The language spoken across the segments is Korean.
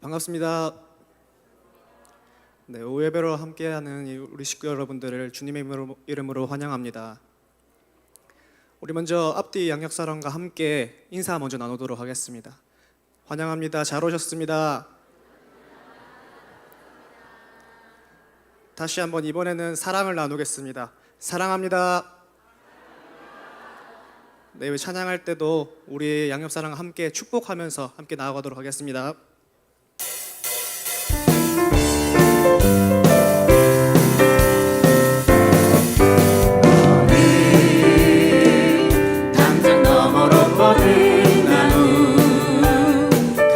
반갑습니다. 네, 오예배로 함께하는 우리 식구 여러분들을 주님의 이름으로 환영합니다. 우리 먼저 앞뒤 양력사랑과 함께 인사 먼저 나누도록 하겠습니다. 환영합니다. 잘 오셨습니다. 다시 한번 이번에는 사랑을 나누겠습니다. 사랑합니다. 네, 찬양할 때도 우리 양옆사랑과 함께 축복하면서 함께 나아가도록 하겠습니다. 당장 너머로 뻗은 나무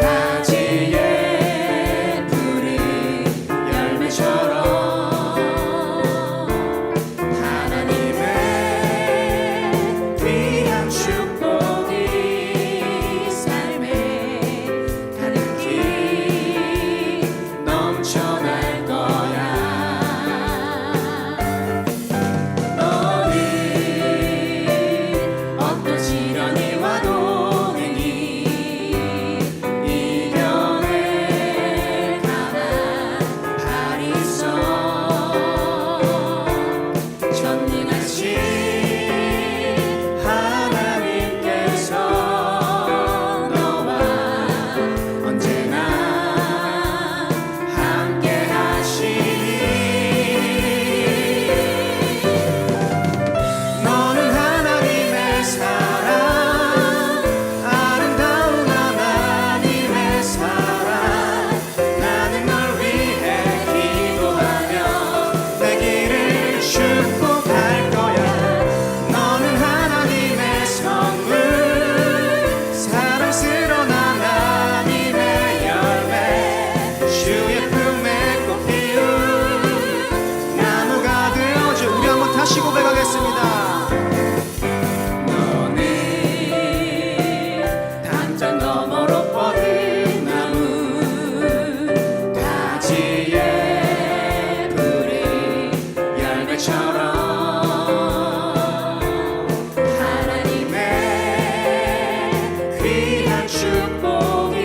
가지에 뿌린 열매처럼 하나님의 귀한 축복이 삶에 가득히 넘쳐날 거야. 너는 어떤 시련이 와도 능히 이겨낼 강한 팔이 있어. 전능하신 하나님께서 너와 언제나 함께 하시니 너는 하나님의 사랑, 아름다운 하나님의 사랑. 나는 널 위해 기도하며 내 길을 축복할 거야. 너는 하나님의 선물, 사랑스러운 하나님의 열매, 주의 품에 꽃 피운 나무가 되어줘. 우리 한번 다시 고백하겠습니다. 너는 당장 너머로 뻗은 나무 가지에 뿌린 열매처럼 하나님의 귀한 축복이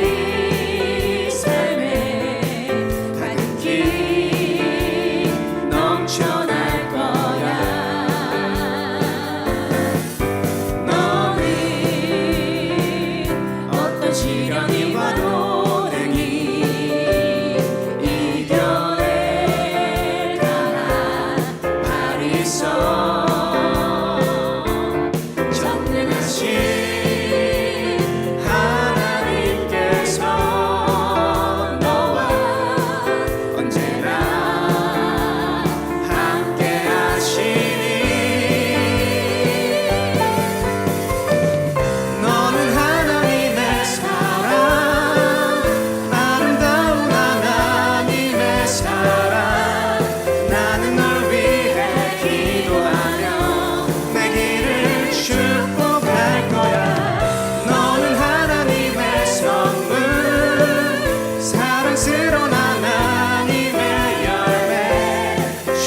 삶에 가득히 넘쳐날 거야. 너는 어떤 시련이 와도 능히 이겨낼 강한 팔이 있어. 전능하신 하나님께서 너와 언제나 함께 하시니 너는 하나님의 사랑, 아름다운 하나님의 사랑. 나는 널 위해 기도하며 내 길을 축복할 거야. 너는 하나님의 선물, 사랑스러운 하나님의 열매,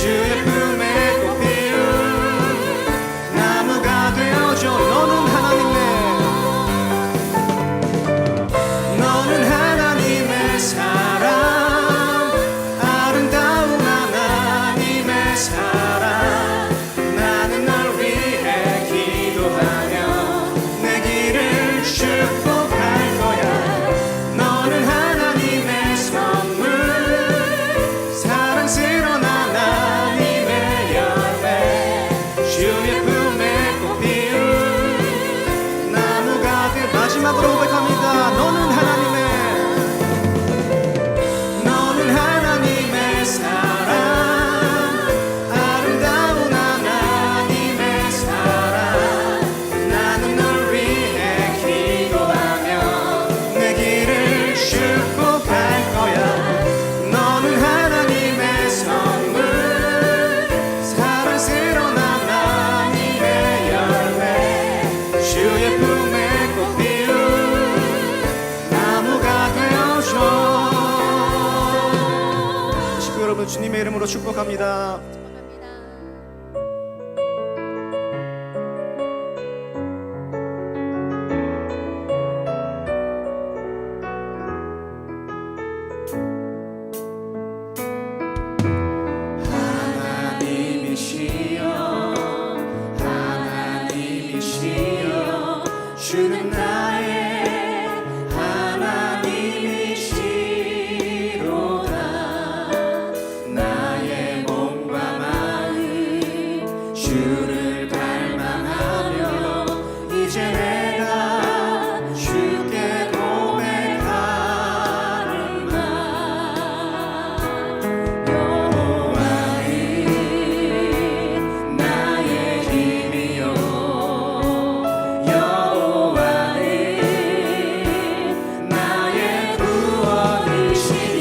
주의 품에 꽃 피운 나무가 되어줘. 너는 하나님의 사랑, 아름다운 하나님의 사랑. 나는 널 위해 기도하며 내 길을 축복할 거야. 너는 하나님의 선물, 사랑스러운 하나님의 열매, 주의 품에 꽃 피운 나무가 돼. 마지막으로 고백합니다. 너는 하나님의 사랑, 아름다운 하나님의 사랑. 나는 널 위해 기도하며 내 길을 축복할 거야. 너는 하나님의 선물, 사랑스러운 하나님의 열매, 주의 품에 꽃 피운 나무가 되어줘. 식구 여러분, 주님의 이름으로 축복합니다. 주는 나의 하나님이시로다. 나의 몸과 마음 주를 갈망하며 이제 내가 주께 고백하는 말. 여호와는 나의 힘이요 여호와는 나의 구원이시니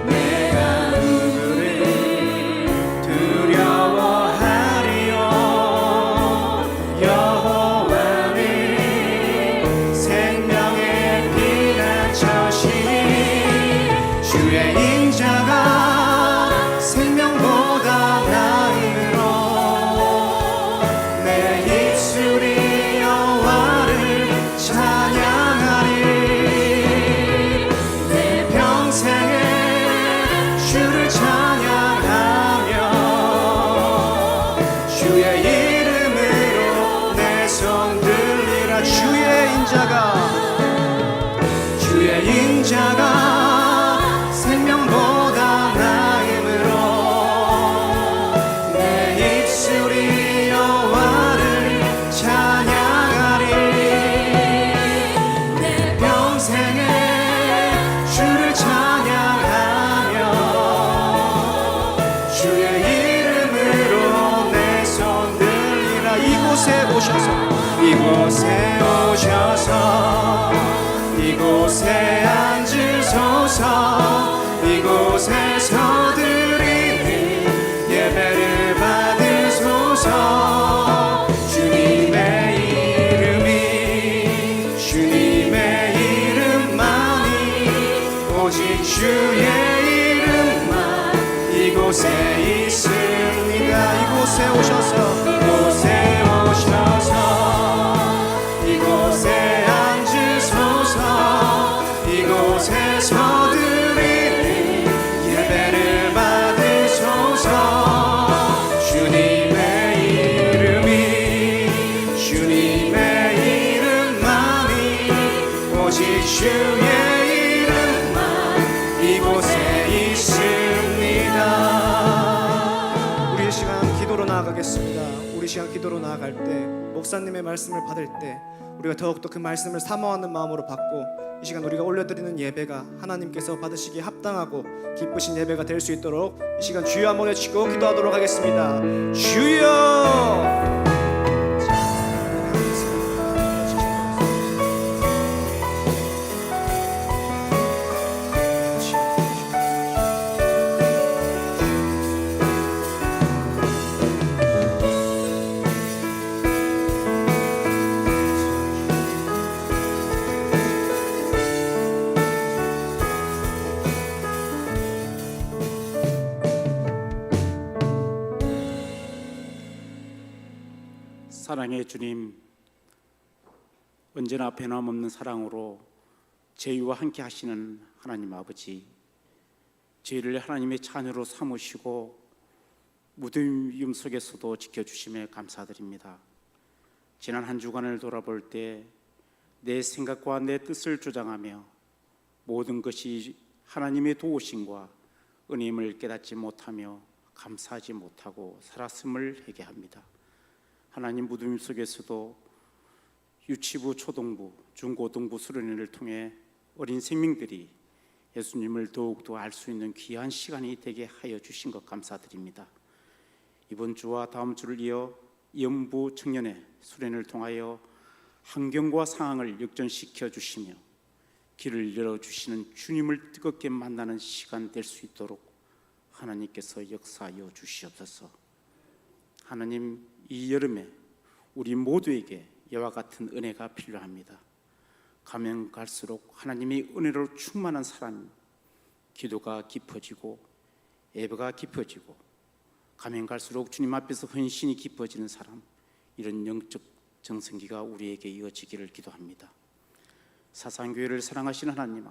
내가 누구를 두려워하리요. 여호와는 생명의 피난처시니 주의 인자가 생명보다 나으로 내 입술이 여호와를 찬양하리. 내 평생에 주를 찬양하며 주의 이름으로 내 손 들리라. 주의 인자가 생명보다 나음으로 내 입술이 여호와를 찬양하리. 내 평생에 주를 찬양하며 주의 이름으로 내 손 들리라. 이곳에 오셔서 이곳에 앉으소서. 이곳에서 드리는 예배를 받으소서. 주님의 이름만이 오직 주의 이름만 이곳에 있습니다. 이곳에 오셔서 이곳에 앉으소서. 이곳에서 드리는 예배를 받으소서. 주님의 이름만이 오직 주의 이름만 이곳에 있습니다. 우리 이 시간 기도로 나아가겠습니다. 우리 시간 기도로 나아갈 때 목사님의 말씀을 받을 때 우리가 더욱더 그 말씀을 사모하는 마음으로 받고 이 시간 우리가 올려드리는 예배가 하나님께서 받으시기에 합당하고 기쁘신 예배가 될 수 있도록 이 시간 주여 한번 외치고 기도하도록 하겠습니다. 주여! 사랑의 주님, 언제나 변함없는 사랑으로 저희와 함께 하시는 하나님 아버지, 저희를 하나님의 자녀로 삼으시고 무덤 위험 속에서도 지켜주심에 감사드립니다. 지난 한 주간을 돌아볼 때 내 생각과 내 뜻을 주장하며 모든 것이 하나님의 도우심과 은혜임을 깨닫지 못하며 감사하지 못하고 살았음을 회개합니다. 하나님, 무덤 속에서도 유치부, 초등부, 중고등부 수련회를 통해 어린 생명들이 예수님을 더욱더 알 수 있는 귀한 시간이 되게 하여 주신 것 감사드립니다. 이번 주와 다음 주를 이어 연부 청년회 수련회를 통하여 환경과 상황을 역전시켜 주시며 길을 열어주시는 주님을 뜨겁게 만나는 시간 될 수 있도록 하나님께서 역사하여 주시옵소서. 하나님, 이 여름에 우리 모두에게 이와 같은 은혜가 필요합니다. 가면 갈수록 하나님의 은혜로 충만한 사람, 기도가 깊어지고 예배가 깊어지고 가면 갈수록 주님 앞에서 헌신이 깊어지는 사람, 이런 영적 정성기가 우리에게 이어지기를 기도합니다. 사상교회를 사랑하시는 하나님,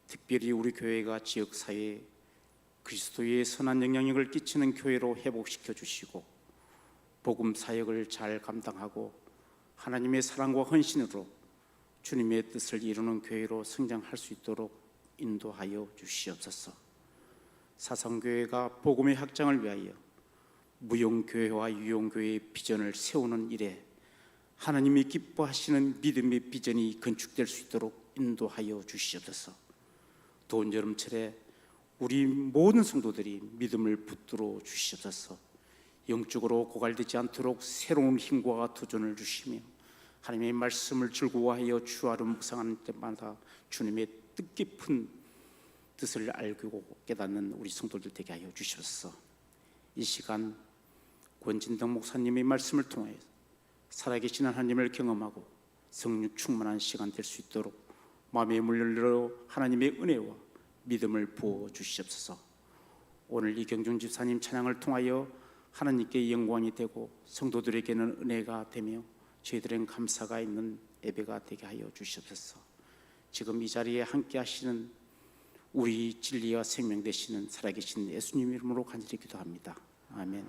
특별히 우리 교회가 지역사회에 그리스도의 선한 영향력을 끼치는 교회로 회복시켜 주시고 복음 사역을 잘 감당하고 하나님의 사랑과 헌신으로 주님의 뜻을 이루는 교회로 성장할 수 있도록 인도하여 주시옵소서. 사상교회가 복음의 확장을 위하여 무용교회와 유용교회의 비전을 세우는 일에 하나님이 기뻐하시는 믿음의 비전이 건축될 수 있도록 인도하여 주시옵소서. 더운 여름철에 우리 모든 성도들이 믿음을 붙들어 주시옵소서. 영적으로 고갈되지 않도록 새로운 힘과 도전을 주시며 하나님의 말씀을 즐거워하여 주하를 묵상하는 때마다 주님의 뜻깊은 뜻을 알고 깨닫는 우리 성도들 되게 하여 주시옵소서. 이 시간 권진덕 목사님의 말씀을 통하여 살아계신 하나님을 경험하고 성령 충만한 시간 될 수 있도록 마음의 문을 열어 하나님의 은혜와 믿음을 부어 주시옵소서. 오늘 이경준 집사님 찬양을 통하여 하나님께 영광이 되고 성도들에게는 은혜가 되며 저희들은 감사가 있는 예배가 되게 하여 주시옵소서. 지금 이 자리에 함께 하시는 우리 진리와 생명 되시는 살아계신 예수님 이름으로 간절히 기도합니다. 아멘.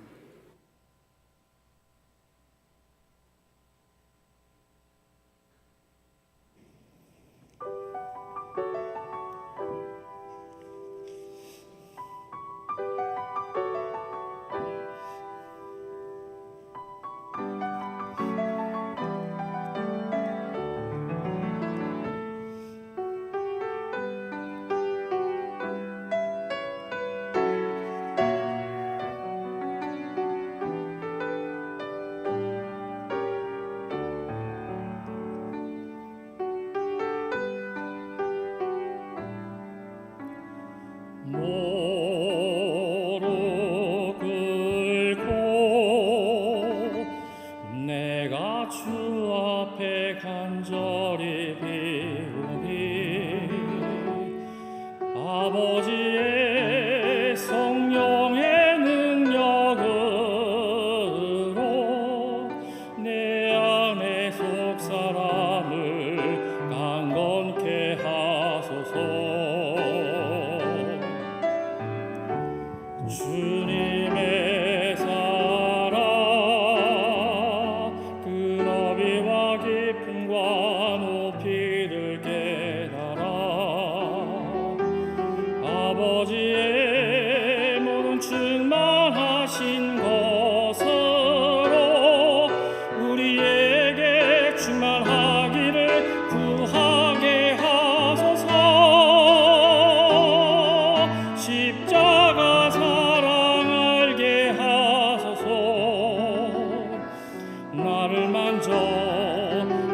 무릎 꿇고 내가 주 앞에 간절히 비우니 아버지의 성령의 능력으로 내 안의 속사람을 강건케 하소서. 주님의 사랑 그 너비와 깊음과 높이를 깨달아 아버지의 모든 충만하신 것으로 우리에게 충만하기를 구하게 하소서. 십자가 사랑 알게 하소서. 나를 만져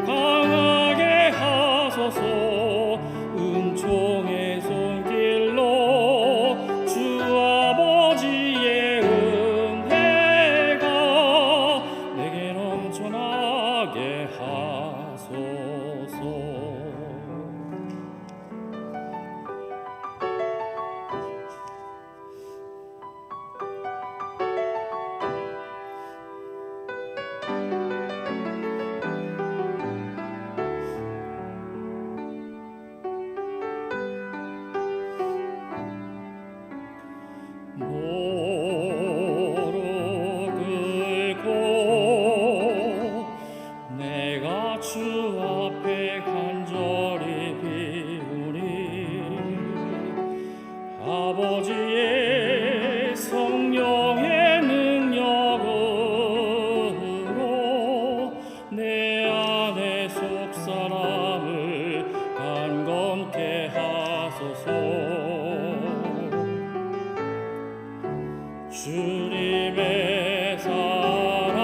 강하게 하소서. 은총의 손길로 주 아버지의 은혜가 내게 넘쳐나게 하소서. 무릎 꿇고 내가 주 앞에 간절히 비우니 아버지의 성령의 능력으로 내 안의 속사람을 강건케 하소서. 주님의 사랑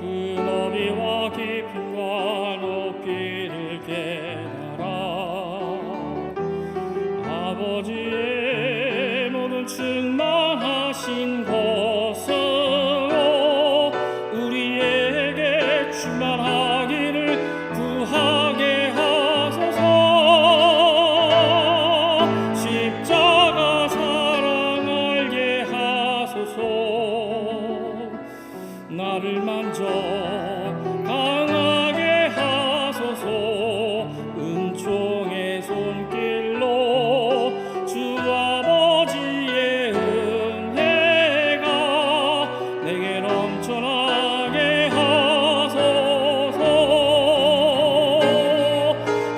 그 너비와 깊음과 높이를 깨달아 아버지의 모든 충만하신 것으로 우리에게 충만하기를 구하게 하소서. 십자가 사랑 알게 하소서. 나를 만져 강하게 하소서.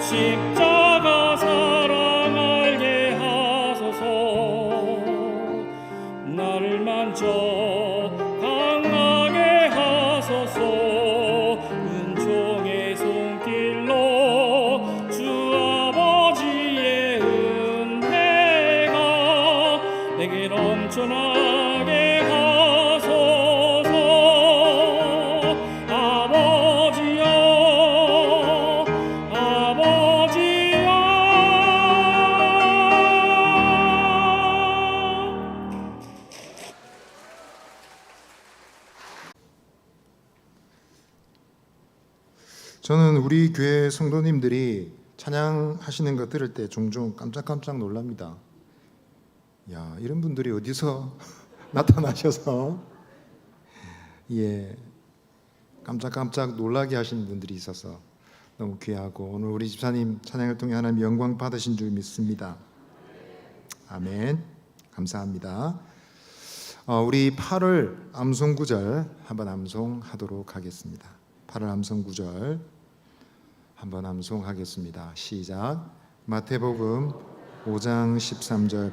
십자가 사랑 알게 하소서. 나를 만져 강하게 하소서. 은총의 손길로 주 아버지의 은혜가 내게 넘쳐나게 하소서. 아버지여, 아버지여. 저는 우리 교회 성도님들이 찬양하시는 거 들을 때 종종 깜짝깜짝 놀랍니다. 야, 이런 분들이 어디서 나타나셔서 깜짝깜짝 놀라게 하시는 분들이 있어서 너무 귀하고, 오늘 우리 집사님 찬양을 통해 하나님 영광 받으신 줄 믿습니다. 아멘. 감사합니다. 우리 8월 암송 구절 한번 암송하도록 하겠습니다. 8월 암송 구절 한번 암송하겠습니다. 시작. 마태복음 5장 13절.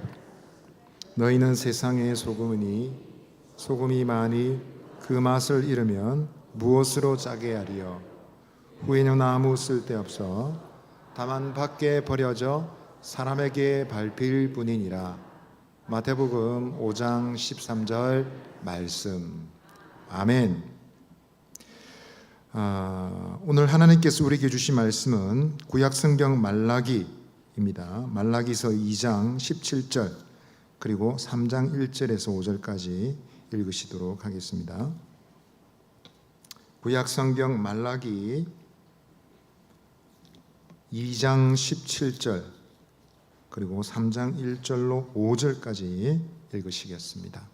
너희는 세상의 소금이니 소금이 많이 그 맛을 잃으면 무엇으로 짜게 하리요. 후에는 아무 쓸데없어 다만 밖에 버려져 사람에게 밟힐 뿐이니라. 마태복음 5장 13절 말씀. 아멘. 오늘 하나님께서 우리에게 주신 말씀은 구약성경 말라기입니다. 말라기서 2장 17절 그리고 3장 1절에서 5절까지 읽으시도록 하겠습니다. 구약성경 말라기 2장 17절 그리고 3장 1절로 5절까지 읽으시겠습니다.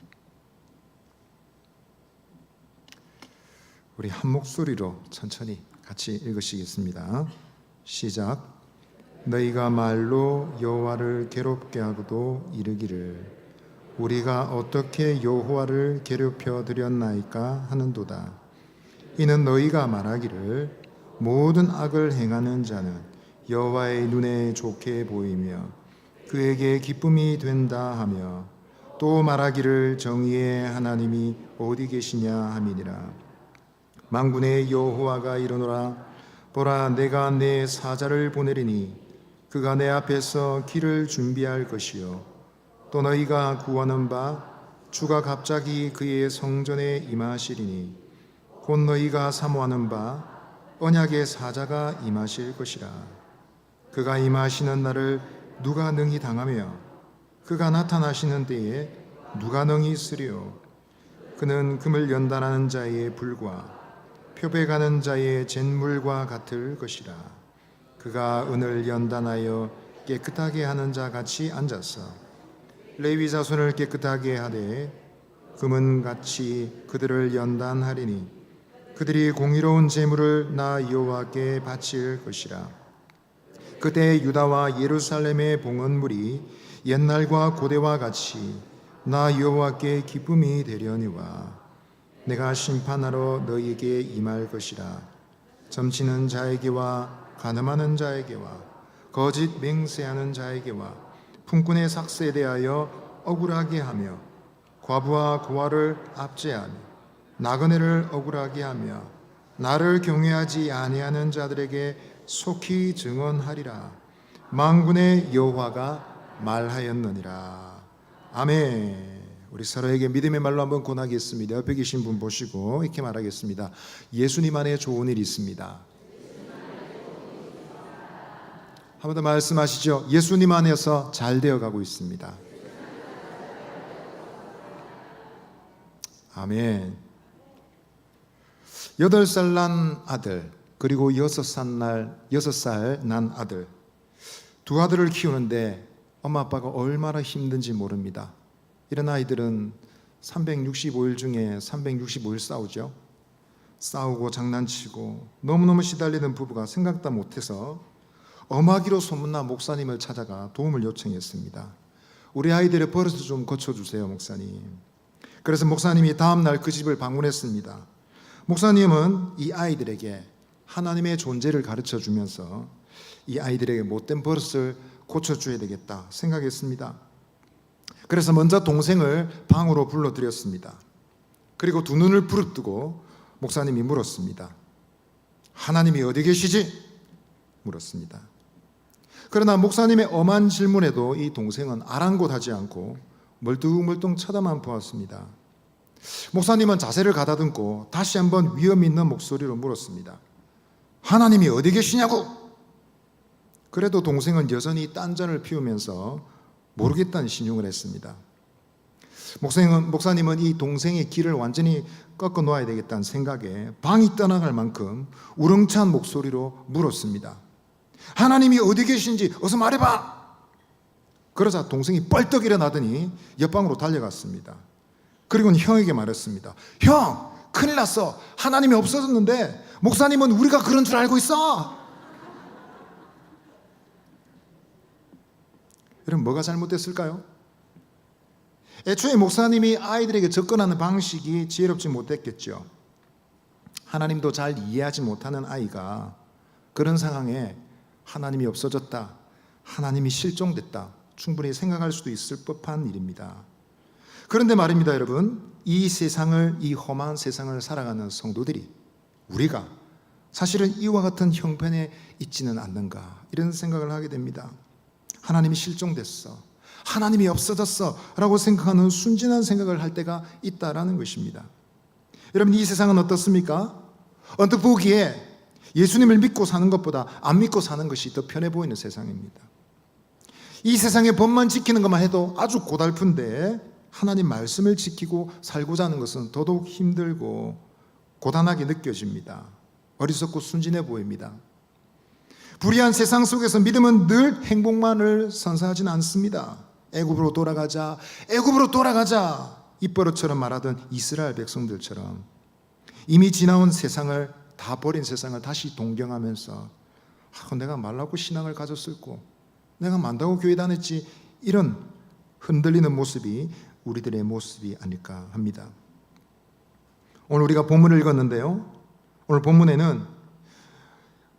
우리 한 목소리로 천천히 같이 읽으시겠습니다. 시작. 너희가 말로 여호와를 괴롭게 하고도 이르기를 우리가 어떻게 여호와를 괴롭혀 드렸나이까 하는도다. 이는 너희가 말하기를 모든 악을 행하는 자는 여호와의 눈에 좋게 보이며 그에게 기쁨이 된다 하며 또 말하기를 정의의 하나님이 어디 계시냐 함이니라. 만군의 여호와가 이르노라. 보라, 내가 내 사자를 보내리니 그가 내 앞에서 길을 준비할 것이요 또 너희가 구하는 바 주가 갑자기 그의 성전에 임하시리니 곧 너희가 사모하는 바 언약의 사자가 임하실 것이라. 그가 임하시는 날을 누가 능히 당하며 그가 나타나시는 때에 누가 능히 쓰리요. 그는 금을 연단하는 자의 불과 표백하는 자의 잿물과 같을 것이라. 그가 은을 연단하여 깨끗하게 하는 자 같이 앉아서 레위 자손을 깨끗하게 하되 금은같이 그들을 연단하리니 그들이 공의로운 제물을 나 여호와께 바칠 것이라. 그때 유다와 예루살렘의 봉헌물이 옛날과 고대와 같이 나 여호와께 기쁨이 되려니와 내가 심판하러 너희에게 임할 것이라. 점치는 자에게와 간음하는 자에게와 거짓 맹세하는 자에게와 품꾼의 삭세에 대하여 억울하게 하며 과부와 고아를 압제하며 나그네를 억울하게 하며 나를 경외하지 아니하는 자들에게 속히 증언하리라. 만군의 여호와가 말하였느니라. 아멘. 우리 서로에게 믿음의 말로 한번 권하겠습니다. 옆에 계신 분 보시고 이렇게 말하겠습니다. 예수님 안에 좋은 일이 있습니다. 한 번 더 말씀하시죠. 예수님 안에서 잘 되어가고 있습니다. 아멘. 8살 난 아들 그리고 6살 난 아들, 두 아들을 키우는데 엄마 아빠가 얼마나 힘든지 모릅니다. 이런 아이들은 365일 중에 365일 싸우죠. 싸우고 장난치고 너무너무 시달리는 부부가 생각도 못해서 엄하기로 소문난 목사님을 찾아가 도움을 요청했습니다. 우리 아이들의 버릇을 좀 고쳐주세요, 목사님. 그래서 목사님이 다음날 그 집을 방문했습니다. 목사님은 이 아이들에게 하나님의 존재를 가르쳐주면서 이 아이들에게 못된 버릇을 고쳐줘야 되겠다 생각했습니다. 그래서 먼저 동생을 방으로 불러들였습니다. 그리고 두 눈을 부릅뜨고 목사님이 물었습니다. 하나님이 어디 계시지? 물었습니다. 그러나 목사님의 엄한 질문에도 이 동생은 아랑곳하지 않고 멀뚱멀뚱 쳐다만 보았습니다. 목사님은 자세를 가다듬고 다시 한번 위험 있는 목소리로 물었습니다. 하나님이 어디 계시냐고? 그래도 동생은 여전히 딴전을 피우면서 모르겠다는 신용을 했습니다. 목사님은 이 동생의 길을 완전히 꺾어 놓아야 되겠다는 생각에 방이 떠나갈 만큼 우렁찬 목소리로 물었습니다. 하나님이 어디 계신지 어서 말해봐. 그러자 동생이 뻘떡 일어나더니 옆방으로 달려갔습니다. 그리고는 형에게 말했습니다. 형, 큰일 났어. 하나님이 없어졌는데 목사님은 우리가 그런 줄 알고 있어. 여러분, 뭐가 잘못됐을까요? 애초에 목사님이 아이들에게 접근하는 방식이 지혜롭지 못했겠죠. 하나님도 잘 이해하지 못하는 아이가 그런 상황에 하나님이 없어졌다, 하나님이 실종됐다 충분히 생각할 수도 있을 법한 일입니다. 그런데 말입니다, 여러분, 이 세상을, 이 험한 세상을 살아가는 성도들이, 우리가 사실은 이와 같은 형편에 있지는 않는가, 이런 생각을 하게 됩니다. 하나님이 실종됐어, 하나님이 없어졌어 라고 생각하는 순진한 생각을 할 때가 있다라는 것입니다. 여러분, 이 세상은 어떻습니까? 언뜻 보기에 예수님을 믿고 사는 것보다 안 믿고 사는 것이 더 편해 보이는 세상입니다. 이 세상의 법만 지키는 것만 해도 아주 고달픈데 하나님 말씀을 지키고 살고자 하는 것은 더더욱 힘들고 고단하게 느껴집니다. 어리석고 순진해 보입니다. 불의한 세상 속에서 믿음은 늘 행복만을 선사하지는 않습니다. 애굽으로 돌아가자, 애굽으로 돌아가자, 입버릇처럼 말하던 이스라엘 백성들처럼 이미 지나온 세상을, 다 버린 세상을 다시 동경하면서 내가 말라고 신앙을 가졌을고, 내가 만다고 교회 다녔지, 이런 흔들리는 모습이 우리들의 모습이 아닐까 합니다. 오늘 우리가 본문을 읽었는데요, 오늘 본문에는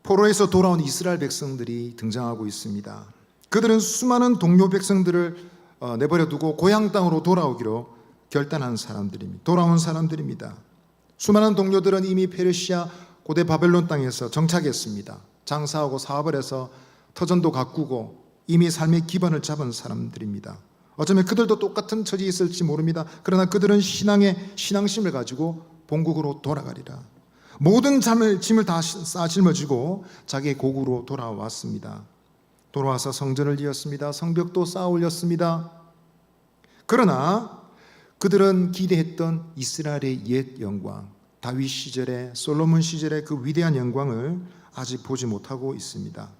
포로에서 돌아온 이스라엘 백성들이 등장하고 있습니다. 그들은 수많은 동료 백성들을 내버려 두고 고향 땅으로 돌아오기로 결단한 사람들입니다. 돌아온 사람들입니다. 수많은 동료들은 이미 페르시아 고대 바벨론 땅에서 정착했습니다. 장사하고 사업을 해서 터전도 가꾸고 이미 삶의 기반을 잡은 사람들입니다. 어쩌면 그들도 똑같은 처지에 있을지 모릅니다. 그러나 그들은 신앙심을 가지고 본국으로 돌아가리라. 모든 짐을 다 짊어지고 자기의 고국으로 돌아왔습니다. 돌아와서 성전을 지었습니다. 성벽도 쌓아 올렸습니다. 그러나 그들은 기대했던 이스라엘의 옛 영광, 다윗 시절에, 솔로몬 시절의 그 위대한 영광을 아직 보지 못하고 있습니다.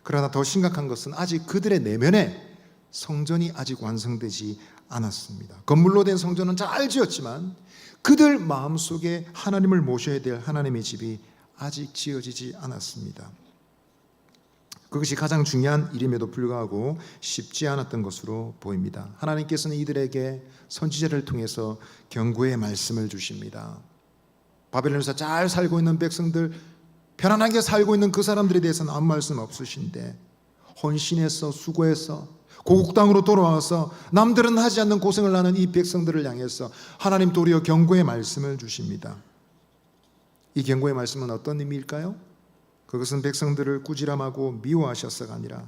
그러나 더 심각한 것은 아직 그들의 내면에 성전이 아직 완성되지 않았습니다. 건물로 된 성전은 잘 지었지만 그들 마음속에 하나님을 모셔야 될 하나님의 집이 아직 지어지지 않았습니다. 그것이 가장 중요한 일임에도 불구하고 쉽지 않았던 것으로 보입니다. 하나님께서는 이들에게 선지자를 통해서 경고의 말씀을 주십니다. 바벨론에서 잘 살고 있는 백성들, 편안하게 살고 있는 그 사람들에 대해서는 아무 말씀 없으신데, 헌신해서 수고해서 고국 땅으로 돌아와서 남들은 하지 않는 고생을 하는 이 백성들을 향해서 하나님 도리어 경고의 말씀을 주십니다. 이 경고의 말씀은 어떤 의미일까요? 그것은 백성들을 꾸지람하고 미워하셔서가 아니라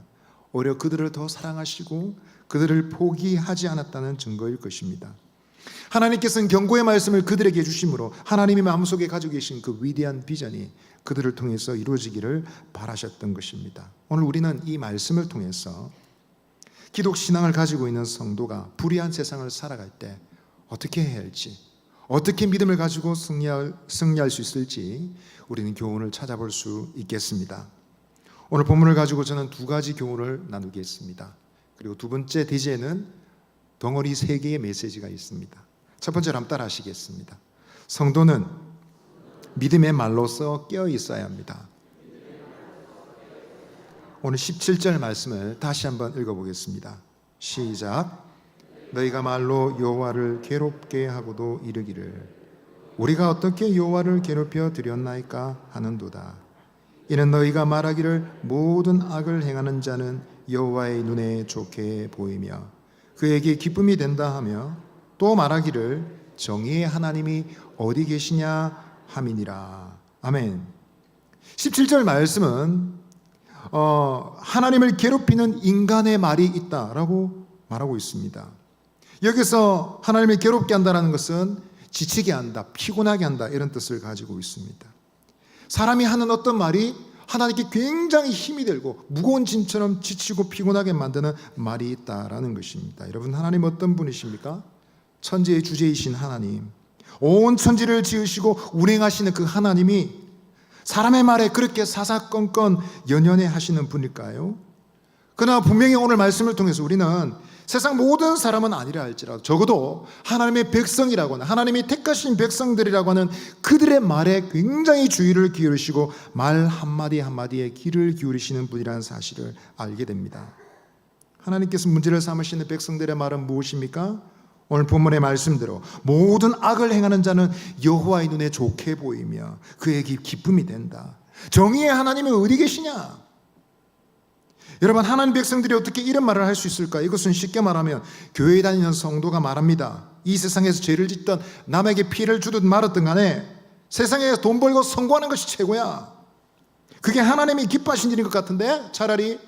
오히려 그들을 더 사랑하시고 그들을 포기하지 않았다는 증거일 것입니다. 하나님께서는 경고의 말씀을 그들에게 주심으로 하나님이 마음속에 가지고 계신 그 위대한 비전이 그들을 통해서 이루어지기를 바라셨던 것입니다. 오늘 우리는 이 말씀을 통해서 기독 신앙을 가지고 있는 성도가 불의한 세상을 살아갈 때 어떻게 해야 할지, 어떻게 믿음을 가지고 승리할 수 있을지 우리는 교훈을 찾아볼 수 있겠습니다. 오늘 본문을 가지고 저는 두 가지 교훈을 나누겠습니다. 그리고 두 번째 대지에는 덩어리 3개의 메시지가 있습니다. 첫 번째로 한번 따라 하시겠습니다. 성도는 믿음의 말로서 깨어 있어야 합니다. 오늘 17절 말씀을 다시 한번 읽어보겠습니다. 시작. 너희가 말로 여호와를 괴롭게 하고도 이르기를 우리가 어떻게 여호와를 괴롭혀 드렸나이까 하는도다. 이는 너희가 말하기를 모든 악을 행하는 자는 여호와의 눈에 좋게 보이며 그에게 기쁨이 된다 하며 또 말하기를 정의의 하나님이 어디 계시냐 함이니라. 아멘. 17절 말씀은 하나님을 괴롭히는 인간의 말이 있다라고 말하고 있습니다. 여기서 하나님을 괴롭게 한다는 것은 지치게 한다, 피곤하게 한다 이런 뜻을 가지고 있습니다. 사람이 하는 어떤 말이 하나님께 굉장히 힘이 들고 무거운 짐처럼 지치고 피곤하게 만드는 말이 있다라는 것입니다. 여러분, 하나님 어떤 분이십니까? 천지의 주제이신 하나님, 온 천지를 지으시고 운행하시는 그 하나님이 사람의 말에 그렇게 사사건건 연연해 하시는 분일까요? 그러나 분명히 오늘 말씀을 통해서 우리는 세상 모든 사람은 아니라 할지라도 적어도 하나님의 백성이라고 하는, 하나님이 택하신 백성들이라고 하는 그들의 말에 굉장히 주의를 기울이시고 말 한마디 한마디에 귀를 기울이시는 분이라는 사실을 알게 됩니다. 하나님께서 문제를 삼으시는 백성들의 말은 무엇입니까? 오늘 본문의 말씀대로 모든 악을 행하는 자는 여호와의 눈에 좋게 보이며 그에게 기쁨이 된다. 정의의 하나님이 어디 계시냐? 여러분, 하나님 백성들이 어떻게 이런 말을 할 수 있을까? 이것은 쉽게 말하면 교회에 다니는 성도가 말합니다. 이 세상에서 죄를 짓던 남에게 피해를 주든 말았든 간에 세상에 돈 벌고 성공하는 것이 최고야. 그게 하나님이 기뻐하신 일인 것 같은데 차라리.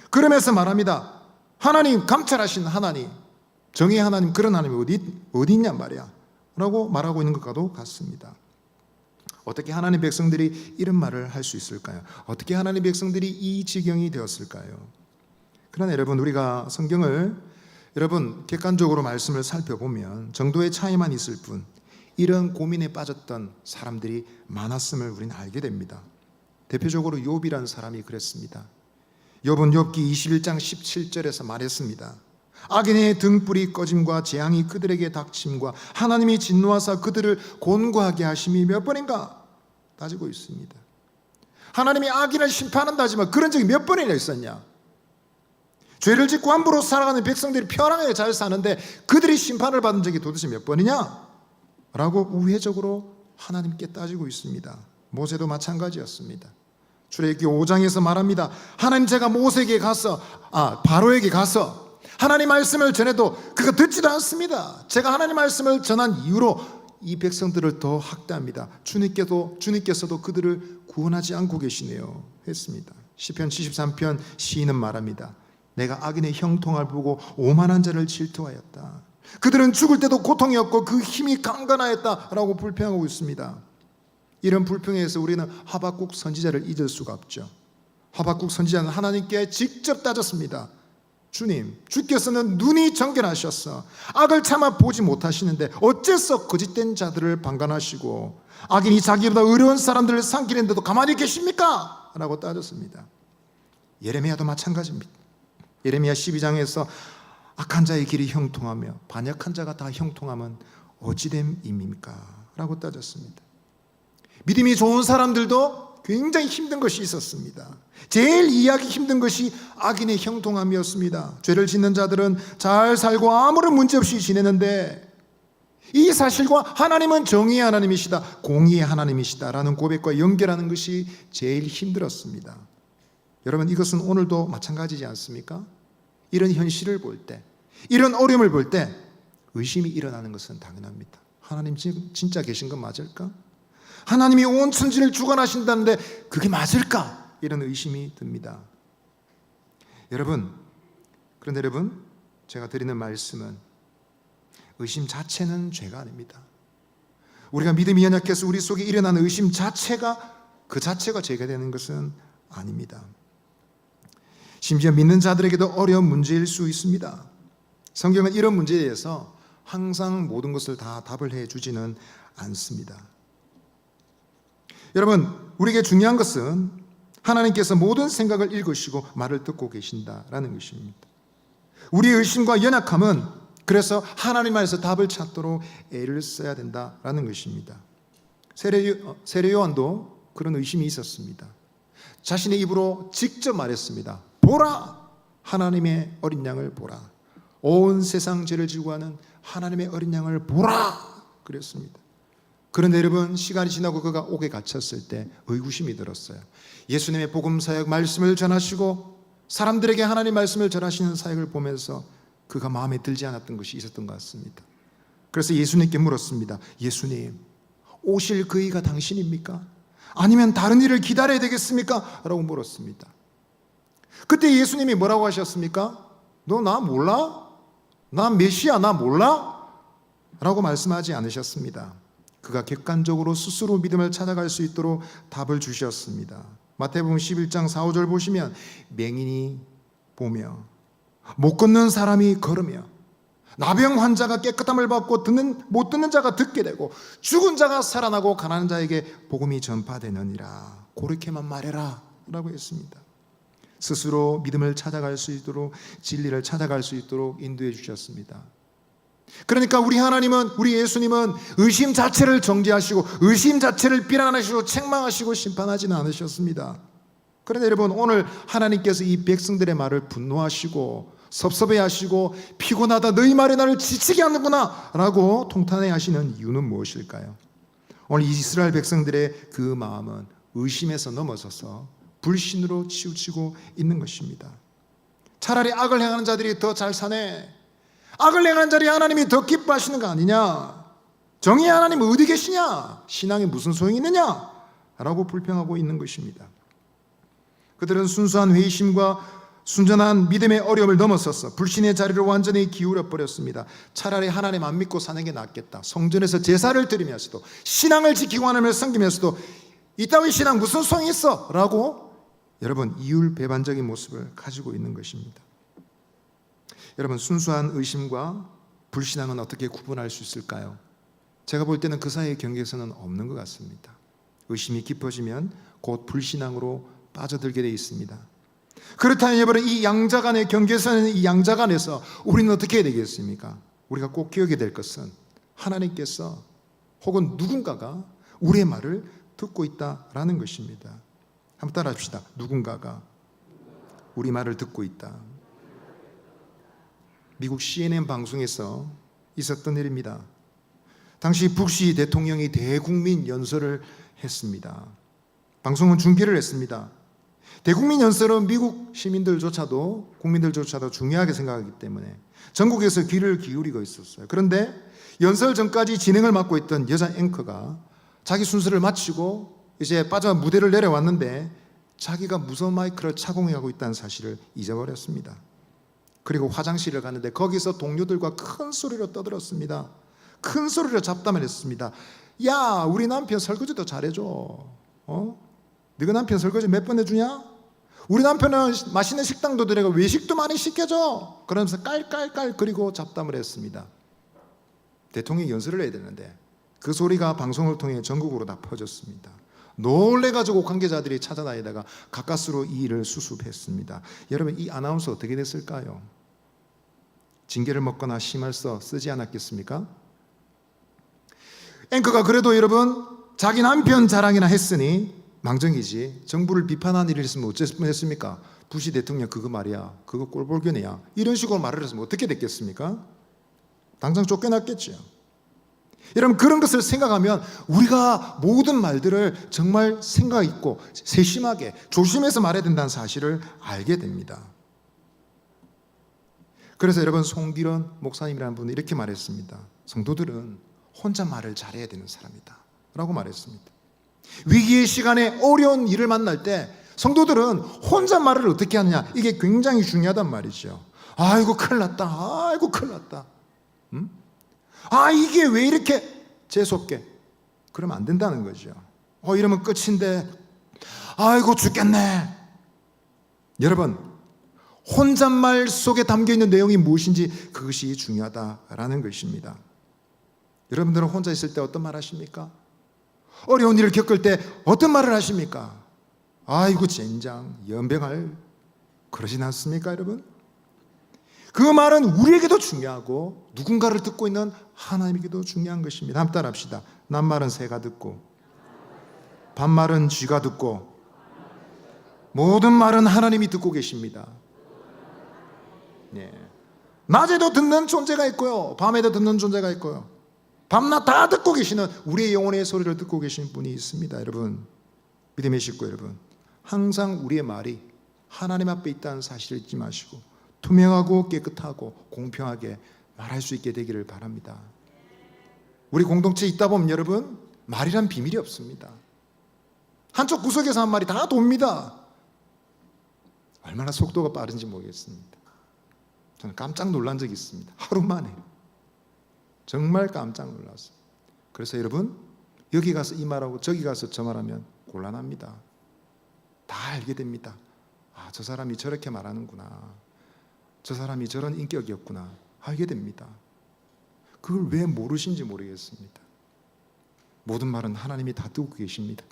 그러면서 말합니다. 하나님, 감찰하신 하나님, 정의의 하나님, 그런 하나님이 어디 있냔 말이야 라고 말하고 있는 것과도 같습니다. 어떻게 하나님 백성들이 이런 말을 할 수 있을까요? 어떻게 하나님 백성들이 이 지경이 되었을까요? 그러나 여러분, 우리가 성경을 객관적으로 말씀을 살펴보면 정도의 차이만 있을 뿐 이런 고민에 빠졌던 사람들이 많았음을 우리는 알게 됩니다. 대표적으로 욥이라는 사람이 그랬습니다. 욥은 욥기 21장 17절에서 말했습니다. 악인의 등불이 꺼짐과 재앙이 그들에게 닥침과 하나님이 진노하사 그들을 곤고하게 하심이 몇 번인가 따지고 있습니다. 하나님이 악인을 심판한다 하지만 그런 적이 몇 번이나 있었냐? 죄를 짓고 함부로 살아가는 백성들이 편안하게 잘 사는데 그들이 심판을 받은 적이 도대체 몇 번이냐? 라고 우회적으로 하나님께 따지고 있습니다. 모세도 마찬가지였습니다. 출애굽기 5장에서 말합니다. 하나님, 제가 모세에게 가서 바로에게 가서 하나님 말씀을 전해도 그가 듣지도 않습니다. 제가 하나님 말씀을 전한 이유로 이 백성들을 더 학대합니다. 주님께서도 그들을 구원하지 않고 계시네요 했습니다. 시편 73편 시인은 말합니다. 내가 악인의 형통을 보고 오만한 자를 질투하였다. 그들은 죽을 때도 고통이 없고 그 힘이 강건하였다라고 불평하고 있습니다. 이런 불평에서 우리는 하박국 선지자를 잊을 수가 없죠. 하박국 선지자는 하나님께 직접 따졌습니다. 주님, 주께서는 눈이 정결하셔서 악을 참아 보지 못하시는데 어째서 거짓된 자들을 방관하시고 악인이 자기보다 의로운 사람들을 삼키는데도 가만히 계십니까? 라고 따졌습니다. 예레미야도 마찬가지입니다. 예레미야 12장에서 악한 자의 길이 형통하며 반역한 자가 다 형통하면 어찌됨입니까? 라고 따졌습니다. 믿음이 좋은 사람들도 굉장히 힘든 것이 있었습니다. 제일 이해하기 힘든 것이 악인의 형통함이었습니다. 죄를 짓는 자들은 잘 살고 아무런 문제 없이 지내는데 이 사실과 하나님은 정의의 하나님이시다, 공의의 하나님이시다라는 고백과 연결하는 것이 제일 힘들었습니다. 여러분, 이것은 오늘도 마찬가지지 않습니까? 이런 현실을 볼 때, 이런 어려움을 볼 때 의심이 일어나는 것은 당연합니다. 하나님 진짜 계신 건 맞을까? 하나님이 온 천지를 주관하신다는데 그게 맞을까? 이런 의심이 듭니다. 그런데 여러분, 제가 드리는 말씀은 의심 자체는 죄가 아닙니다. 우리가 믿음이 연약해서 우리 속에 일어나는 의심 자체가 죄가 되는 것은 아닙니다. 심지어 믿는 자들에게도 어려운 문제일 수 있습니다. 성경은 이런 문제에 대해서 항상 모든 것을 다 답을 해주지는 않습니다. 여러분, 우리에게 중요한 것은 하나님께서 모든 생각을 읽으시고 말을 듣고 계신다라는 것입니다. 우리의 의심과 연약함은 그래서 하나님 안에서 답을 찾도록 애를 써야 된다라는 것입니다. 세례 요한도 그런 의심이 있었습니다. 자신의 입으로 직접 말했습니다. 보라, 하나님의 어린 양을 보라. 온 세상 죄를 지고 하는 하나님의 어린 양을 보라 그랬습니다. 그런데 여러분, 시간이 지나고 그가 옥에 갇혔을 때 의구심이 들었어요. 예수님의 복음 사역 말씀을 전하시고 사람들에게 하나님 말씀을 전하시는 사역을 보면서 그가 마음에 들지 않았던 것이 있었던 것 같습니다. 그래서 예수님께 물었습니다. 예수님, 오실 그 이가 당신입니까? 아니면 다른 일을 기다려야 되겠습니까? 라고 물었습니다. 그때 예수님이 뭐라고 하셨습니까? 너 나 몰라? 나 메시아 나 몰라? 라고 말씀하지 않으셨습니다. 그가 객관적으로 스스로 믿음을 찾아갈 수 있도록 답을 주셨습니다. 마태복음 11장 4, 5절 보시면 맹인이 보며 못 걷는 사람이 걸으며 나병 환자가 깨끗함을 받고 못 듣는 자가 듣게 되고 죽은 자가 살아나고 가난한 자에게 복음이 전파되느니라. 그렇게만 말해라 라고 했습니다. 스스로 믿음을 찾아갈 수 있도록, 진리를 찾아갈 수 있도록 인도해 주셨습니다. 그러니까 우리 하나님은, 우리 예수님은 의심 자체를 정죄하시고 의심 자체를 비난하시고 책망하시고 심판하지는 않으셨습니다. 그런데 여러분, 오늘 하나님께서 이 백성들의 말을 분노하시고 섭섭해하시고 피곤하다, 너희 말이 나를 지치게 하는구나 라고 통탄해하시는 이유는 무엇일까요? 오늘 이스라엘 백성들의 그 마음은 의심에서 넘어서서 불신으로 치우치고 있는 것입니다. 차라리 악을 행하는 자들이 더 잘 사네, 악을 행하는 자리 하나님이 더 기뻐하시는 거 아니냐, 정의의 하나님 어디 계시냐, 신앙에 무슨 소용이 있느냐 라고 불평하고 있는 것입니다. 그들은 순수한 회심과 순전한 믿음의 어려움을 넘어서서 불신의 자리로 완전히 기울여 버렸습니다. 차라리 하나님 안 믿고 사는 게 낫겠다, 성전에서 제사를 드리면서도 신앙을 지키고 하나님을 섬기면서도 이따위 신앙 무슨 소용이 있어 라고 여러분 이율배반적인 모습을 가지고 있는 것입니다. 여러분, 순수한 의심과 불신앙은 어떻게 구분할 수 있을까요? 제가 볼 때는 그 사이의 경계선은 없는 것 같습니다. 의심이 깊어지면 곧 불신앙으로 빠져들게 되어 있습니다. 그렇다면 여러분, 이 양자간의 경계선은, 이 양자간에서 우리는 어떻게 해야 되겠습니까? 우리가 꼭 기억해야 될 것은 하나님께서 혹은 누군가가 우리의 말을 듣고 있다라는 것입니다. 한번 따라 합시다. 누군가가 우리 말을 듣고 있다. 미국 CNN 방송에서 있었던 일입니다. 당시 부시 대통령이 대국민 연설을 했습니다. 방송은 중계를 했습니다. 대국민 연설은 미국 시민들조차도, 국민들조차도 중요하게 생각하기 때문에 전국에서 귀를 기울이고 있었어요. 그런데 연설 전까지 진행을 맡고 있던 여자 앵커가 자기 순서를 마치고 이제 빠져 무대를 내려왔는데 자기가 무선 마이크를 착용하고 있다는 사실을 잊어버렸습니다. 그리고 화장실을 갔는데 거기서 동료들과 큰 소리로 떠들었습니다. 큰 소리로 잡담을 했습니다. 야, 우리 남편 설거지도 잘해줘. 네가 남편 설거지 몇 번 해주냐? 우리 남편은 맛있는 식당도 데려가 외식도 많이 시켜줘. 그러면서 깔깔깔 그리고 잡담을 했습니다. 대통령이 연설을 해야 되는데 그 소리가 방송을 통해 전국으로 다 퍼졌습니다. 놀래가지고 관계자들이 찾아다니다가 가까스로 이 일을 수습했습니다. 여러분, 이 아나운서 어떻게 됐을까요? 징계를 먹거나 심할서 쓰지 않았겠습니까? 앵커가 그래도 여러분 자기 남편 자랑이나 했으니 망정이지, 정부를 비판한 일이 있으면 어쨌습니까? 부시 대통령 그거 말이야, 그거 꼴볼견이야, 이런 식으로 말을 했으면 어떻게 됐겠습니까? 당장 쫓겨났겠죠. 여러분, 그런 것을 생각하면 우리가 모든 말들을 정말 생각 있고 세심하게 조심해서 말해야 된다는 사실을 알게 됩니다. 그래서 여러분, 송기론 목사님이라는 분이 이렇게 말했습니다. 성도들은 혼자 말을 잘해야 되는 사람이다 라고 말했습니다. 위기의 시간에 어려운 일을 만날 때 성도들은 혼자 말을 어떻게 하느냐, 이게 굉장히 중요하단 말이죠. 아이고 큰일 났다, 아이고 큰일 났다, 아 이게 왜 이렇게 재수없게, 그러면 안 된다는 거죠. 이러면 끝인데 아이고 죽겠네. 여러분, 혼잣말 속에 담겨있는 내용이 무엇인지 그것이 중요하다라는 것입니다. 여러분들은 혼자 있을 때 어떤 말 하십니까? 어려운 일을 겪을 때 어떤 말을 하십니까? 아이고 젠장, 연병할, 그러진 않습니까 여러분? 그 말은 우리에게도 중요하고 누군가를 듣고 있는 하나님에게도 중요한 것입니다. 한번 따라합시다. 낱말은 새가 듣고 반말은 쥐가 듣고 모든 말은 하나님이 듣고 계십니다. 네. 낮에도 듣는 존재가 있고요, 밤에도 듣는 존재가 있고요. 밤낮 다 듣고 계시는 우리의 영혼의 소리를 듣고 계신 분이 있습니다. 여러분, 믿음의 식구 여러분, 항상 우리의 말이 하나님 앞에 있다는 사실을 잊지 마시고 투명하고 깨끗하고 공평하게 말할 수 있게 되기를 바랍니다. 우리 공동체에 있다 보면 여러분, 말이란 비밀이 없습니다. 한쪽 구석에서 한 말이 다 돕니다. 얼마나 속도가 빠른지 모르겠습니다. 저는 깜짝 놀란 적이 있습니다. 하루 만에 정말 깜짝 놀랐어요. 그래서 여러분, 여기 가서 이 말하고 저기 가서 저 말하면 곤란합니다. 다 알게 됩니다. 아, 저 사람이 저렇게 말하는구나, 저 사람이 저런 인격이었구나, 알게 됩니다. 그걸 왜 모르신지 모르겠습니다. 모든 말은 하나님이 다 듣고 계십니다.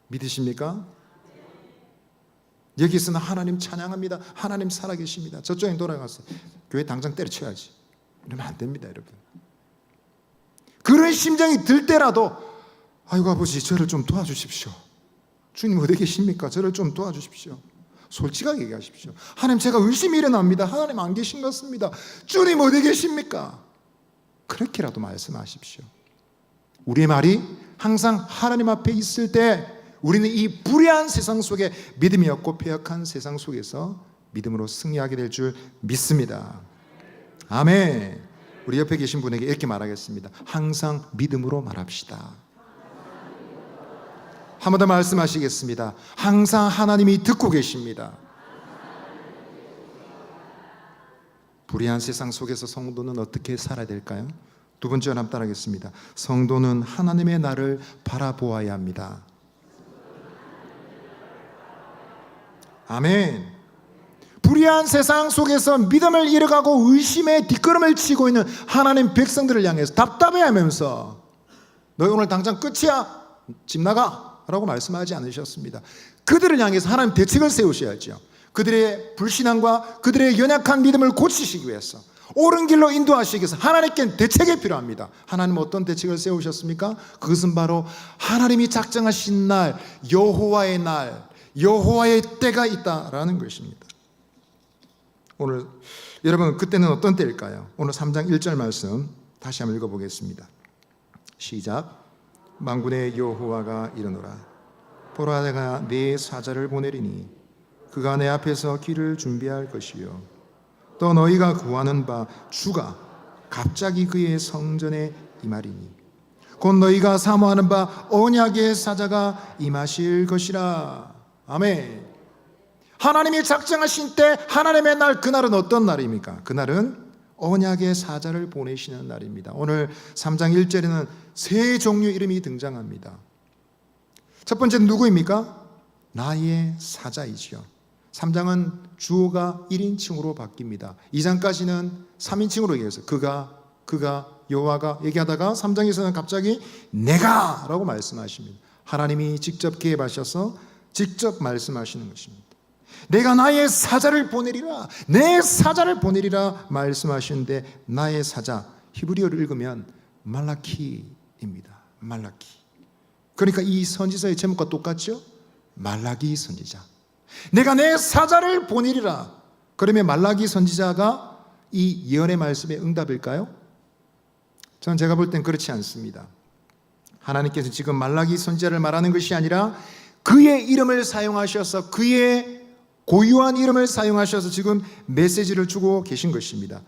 믿으십니까? 여기 있으나 하나님 찬양합니다. 하나님 살아계십니다. 저쪽에 돌아가서 교회 당장 때려쳐야지, 이러면 안 됩니다. 여러분, 그런 심정이 들 때라도 아이고 아버지 저를 좀 도와주십시오. 주님 어디 계십니까? 저를 좀 도와주십시오. 솔직하게 얘기하십시오. 하나님, 제가 의심이 일어납니다. 하나님 안 계신 것 같습니다. 주님 어디 계십니까? 그렇게라도 말씀하십시오. 우리의 말이 항상 하나님 앞에 있을 때 우리는 이 불의한 세상 속에 믿음이 없고 패역한 세상 속에서 믿음으로 승리하게 될 줄 믿습니다. 아멘. 우리 옆에 계신 분에게 이렇게 말하겠습니다. 항상 믿음으로 말합시다. 한 번 더 말씀하시겠습니다. 항상 하나님이 듣고 계십니다. 불의한 세상 속에서 성도는 어떻게 살아야 될까요? 두 번째 하나 따라하겠습니다. 성도는 하나님의 나를 바라보아야 합니다. 아멘. 불의한 세상 속에서 믿음을 잃어가고 의심의 뒷걸음을 치고 있는 하나님 백성들을 향해서 답답해하면서 너희 오늘 당장 끝이야, 집 나가 라고 말씀하지 않으셨습니다. 그들을 향해서 하나님 대책을 세우셔야죠. 그들의 불신앙과 그들의 연약한 믿음을 고치시기 위해서, 옳은 길로 인도하시기 위해서 하나님께 대책이 필요합니다. 하나님 어떤 대책을 세우셨습니까? 그것은 바로 하나님이 작정하신 날, 여호와의 날, 여호와의 때가 있다라는 것입니다. 오늘 여러분, 그때는 어떤 때일까요? 오늘 3장 1절 말씀 다시 한번 읽어보겠습니다. 시작. 만군의 여호와가 이르노라. 보라, 내가 네 사자를 보내리니 그가 내 앞에서 길을 준비할 것이요, 또 너희가 구하는 바 주가 갑자기 그의 성전에 임하리니 곧 너희가 사모하는 바 언약의 사자가 임하실 것이라. 아멘. 하나님이 작정하신 때, 하나님의 날, 그날은 어떤 날입니까? 그날은 언약의 사자를 보내시는 날입니다. 오늘 3장 1절에는 세 종류 이름이 등장합니다. 첫 번째는 누구입니까? 나의 사자이지요. 3장은 주어가 1인칭으로 바뀝니다. 2장까지는 3인칭으로 얘기해서 그가 여호와가 얘기하다가 3장에서는 갑자기 내가 라고 말씀하십니다. 하나님이 직접 개입하셔서 직접 말씀하시는 것입니다. 내가 나의 사자를 보내리라, 내 사자를 보내리라 말씀하시는데, 나의 사자, 히브리어를 읽으면 말라키입니다. 말라키. 그러니까 이 선지서의 제목과 똑같죠? 말라기 선지자. 내가 내 사자를 보내리라. 그러면 말라기 선지자가 이 예언의 말씀의 응답일까요? 저는 제가 볼 땐 그렇지 않습니다. 하나님께서 지금 말라기 선지자를 말하는 것이 아니라 그의 이름을 사용하셔서, 그의 고유한 이름을 사용하셔서 지금 메시지를 주고 계신 것입니다.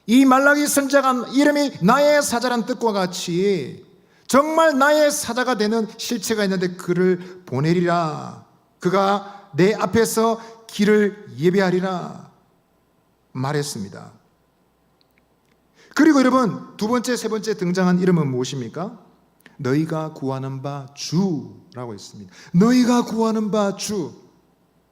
이 말라기 선지자가 이름이 나의 사자란 뜻과 같이 정말 나의 사자가 되는 실체가 있는데 그를 보내리라. 그가 내 앞에서 길을 예배하리라 말했습니다. 그리고 여러분, 두 번째, 세 번째 등장한 이름은 무엇입니까? 너희가 구하는 바 주라고 했습니다. 너희가 구하는 바 주.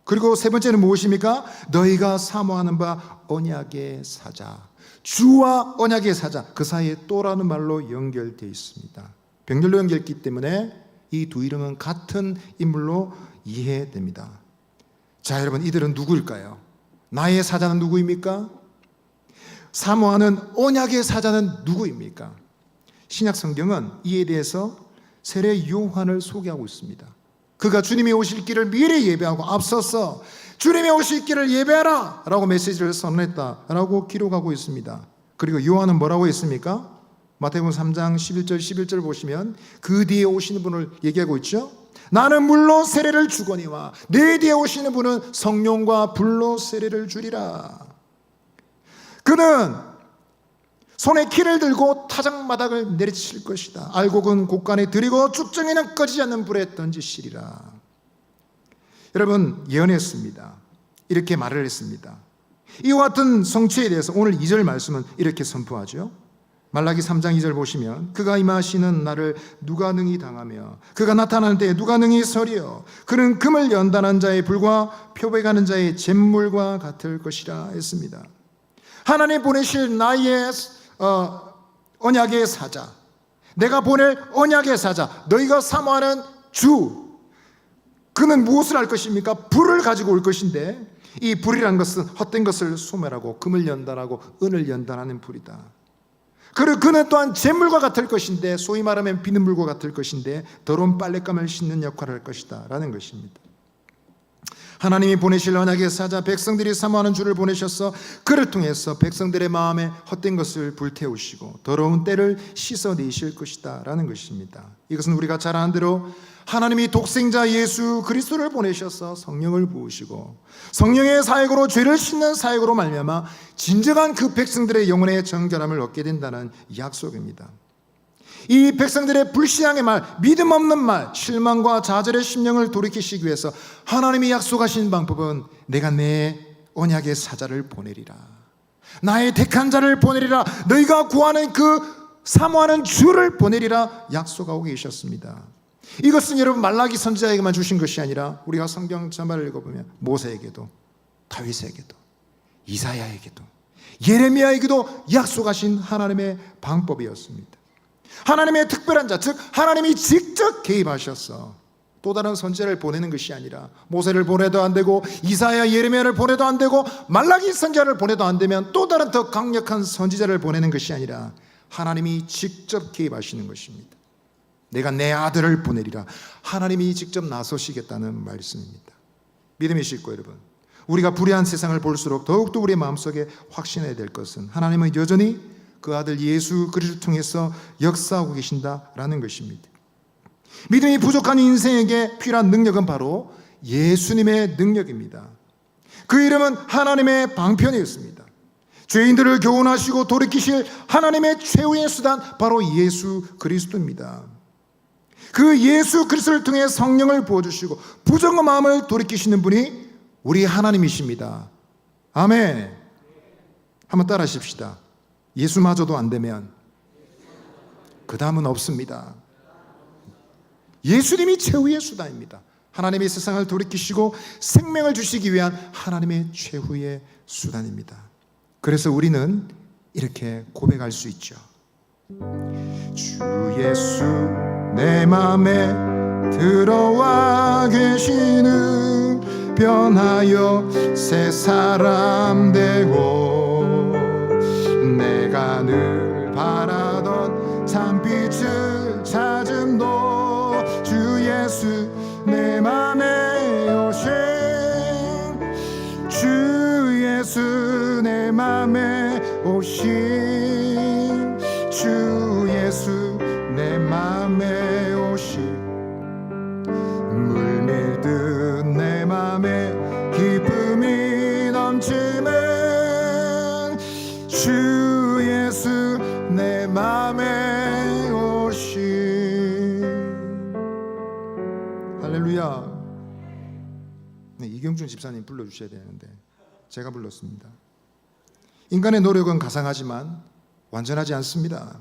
그리고 세 번째는 무엇입니까? 너희가 사모하는 바 언약의 사자. 주와 언약의 사자, 그 사이에 또라는 말로 연결되어 있습니다. 병렬로 연결했기 때문에 이 두 이름은 같은 인물로 이해됩니다. 자, 여러분, 이들은 누구일까요? 나의 사자는 누구입니까? 사모하는 언약의 사자는 누구입니까? 신약 성경은 이에 대해서 세례 요한을 소개하고 있습니다. 그가 주님이 오실 길을 미리 예배하고 앞서서 주님이 오실 길을 예배하라 라고 메시지를 선언했다 라고 기록하고 있습니다. 그리고 요한은 뭐라고 했습니까? 마태복음 3장 11절 보시면 그 뒤에 오시는 분을 얘기하고 있죠. 나는 물로 세례를 주거니와 내 뒤에 오시는 분은 성령과 불로 세례를 주리라. 그는 손에 키를 들고 타작마당을 내리칠 것이다. 알곡은 곡간에 들이고 쭉정이는 꺼지지 않는 불에 던지시리라. 여러분, 예언했습니다. 이렇게 말을 했습니다. 이와 같은 성취에 대해서 오늘 2절 말씀은 이렇게 선포하죠. 말라기 3장 2절 보시면 그가 임하시는 날을 누가 능히 당하며 그가 나타나는 때에 누가 능히 서리요. 그는 금을 연단한 자의 불과 표백하는 자의 잿물과 같을 것이라 했습니다. 하나님 보내실 나의 언약의 사자, 내가 보낼 언약의 사자, 너희가 사모하는 주, 그는 무엇을 할 것입니까? 불을 가지고 올 것인데 이 불이란 것은 헛된 것을 소멸하고 금을 연단하고 은을 연단하는 불이다. 그리고 그는 또한 잿물과 같을 것인데, 소위 말하면 비눗물과 같을 것인데 더러운 빨랫감을 씻는 역할을 할 것이다 라는 것입니다. 하나님이 보내실 언약의 사자, 백성들이 사모하는 주를 보내셔서 그를 통해서 백성들의 마음에 헛된 것을 불태우시고 더러운 때를 씻어내실 것이다 라는 것입니다. 이것은 우리가 잘 아는 대로 하나님이 독생자 예수 그리스도를 보내셔서 성령을 부으시고 성령의 사역으로 죄를 씻는 사역으로 말미암아 진정한 그 백성들의 영혼의 정결함을 얻게 된다는 약속입니다. 이 백성들의 불신앙의 말, 믿음 없는 말, 실망과 좌절의 심령을 돌이키시기 위해서 하나님이 약속하신 방법은 내가 내 언약의 사자를 보내리라, 나의 택한 자를 보내리라, 너희가 구하는 그 사모하는 주를 보내리라 약속하고 계셨습니다. 이것은 여러분 말라기 선지자에게만 주신 것이 아니라 우리가 성경 전반을 읽어보면 모세에게도, 다윗에게도, 이사야에게도, 예레미야에게도 약속하신 하나님의 방법이었습니다. 하나님의 특별한 자, 즉 하나님이 직접 개입하셔서 또 다른 선지자를 보내는 것이 아니라 모세를 보내도 안 되고 이사야, 예레미야를 보내도 안 되고 말라기 선지자를 보내도 안 되면 또 다른 더 강력한 선지자를 보내는 것이 아니라 하나님이 직접 개입하시는 것입니다. 내가 내 아들을 보내리라. 하나님이 직접 나서시겠다는 말씀입니다. 믿음이 쉽고 여러분, 우리가 불의한 세상을 볼수록 더욱더 우리의 마음속에 확신해야 될 것은 하나님은 여전히 그 아들 예수 그리스도를 통해서 역사하고 계신다라는 것입니다. 믿음이 부족한 인생에게 필요한 능력은 바로 예수님의 능력입니다. 그 이름은 하나님의 방편이었습니다. 죄인들을 교훈하시고 돌이키실 하나님의 최후의 수단, 바로 예수 그리스도입니다. 그 예수 그리스도를 통해 성령을 부어주시고 부정한 마음을 돌이키시는 분이 우리 하나님이십니다. 아멘. 한번 따라 하십시다. 예수마저도 안 되면 그 다음은 없습니다. 예수님이 최후의 수단입니다. 하나님이 세상을 돌이키시고 생명을 주시기 위한 하나님의 최후의 수단입니다. 그래서 우리는 이렇게 고백할 수 있죠. 주 예수 내 맘에 들어와 계시는 변하여 새 사람 되고 내가 늘 바라던 참빛을 찾음도 주 예수 내 맘에 오신 주 예수 내 맘에 오신 주 예수 내 맘에 오신 물밀듯 내 맘에 기쁨이 넘치는 주 예수 내 맘에 오신. 할렐루야. 네, 이경준 집사님 불러주셔야 되는데 제가 불렀습니다. 인간의 노력은 가상하지만 완전하지 않습니다.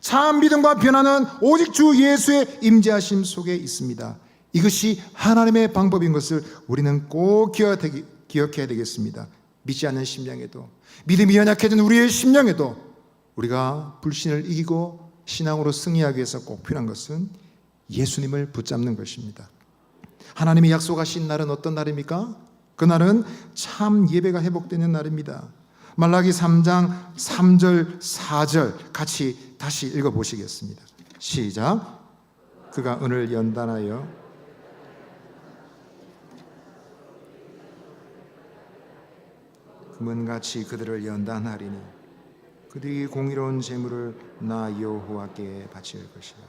참 믿음과 변화는 오직 주 예수의 임재하심 속에 있습니다. 이것이 하나님의 방법인 것을 우리는 꼭 기억해야 되겠습니다. 믿지 않는 심령에도, 믿음이 연약해진 우리의 심령에도 우리가 불신을 이기고 신앙으로 승리하기 위해서 꼭 필요한 것은 예수님을 붙잡는 것입니다. 하나님이 약속하신 날은 어떤 날입니까? 그날은 참 예배가 회복되는 날입니다. 말라기 3장 3절 4절 같이 다시 읽어보시겠습니다. 시작. 그가 은을 연단하여 금은같이 그들을 연단하리니 그들이 공의로운 제물을 나 여호와께 바칠 것이라.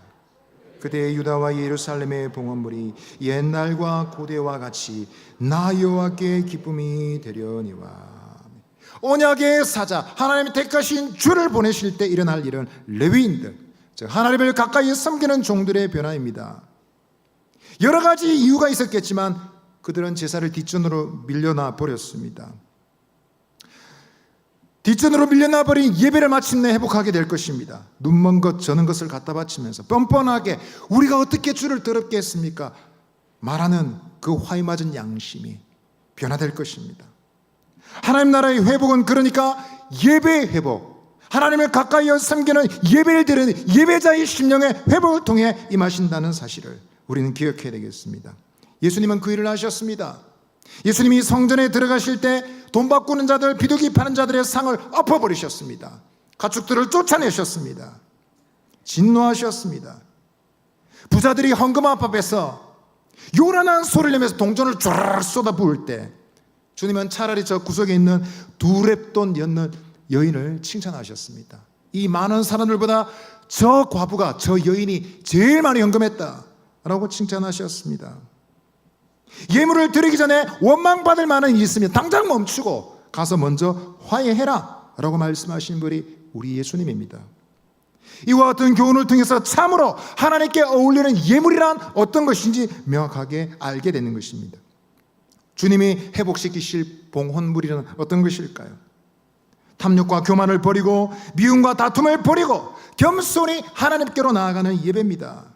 그때 유다와 예루살렘의 봉헌물이 옛날과 고대와 같이 나 여호와께 기쁨이 되려니와. 언약의 사자 하나님이 택하신 주를 보내실 때 일어날 일은 레위인들, 즉 하나님을 가까이 섬기는 종들의 변화입니다. 여러 가지 이유가 있었겠지만 그들은 제사를 뒷전으로 밀려나 버렸습니다. 뒷전으로 밀려나 버린 예배를 마침내 회복하게 될 것입니다. 눈먼 것 저는 것을 갖다 바치면서 뻔뻔하게 우리가 어떻게 주를 더럽게 했습니까? 말하는 그 화이 맞은 양심이 변화될 것입니다. 하나님 나라의 회복은 그러니까 예배의 회복, 하나님을 가까이 섬기는 예배를 드리는 예배자의 심령의 회복을 통해 임하신다는 사실을 우리는 기억해야 되겠습니다. 예수님은 그 일을 하셨습니다. 예수님이 성전에 들어가실 때 돈 바꾸는 자들, 비둘기 파는 자들의 상을 엎어버리셨습니다. 가축들을 쫓아내셨습니다. 진노하셨습니다. 부자들이 헌금 앞에서 요란한 소리를 내면서 동전을 쫙 쏟아부을 때 주님은 차라리 저 구석에 있는 두렙돈 였는 여인을 칭찬하셨습니다. 이 많은 사람들보다 저 과부가, 저 여인이 제일 많이 헌금했다라고 칭찬하셨습니다. 예물을 드리기 전에 원망받을 만한 일이 있으면 당장 멈추고 가서 먼저 화해해라 라고 말씀하신 분이 우리 예수님입니다. 이와 같은 교훈을 통해서 참으로 하나님께 어울리는 예물이란 어떤 것인지 명확하게 알게 되는 것입니다. 주님이 회복시키실 봉헌물이란 어떤 것일까요? 탐욕과 교만을 버리고 미움과 다툼을 버리고 겸손히 하나님께로 나아가는 예배입니다.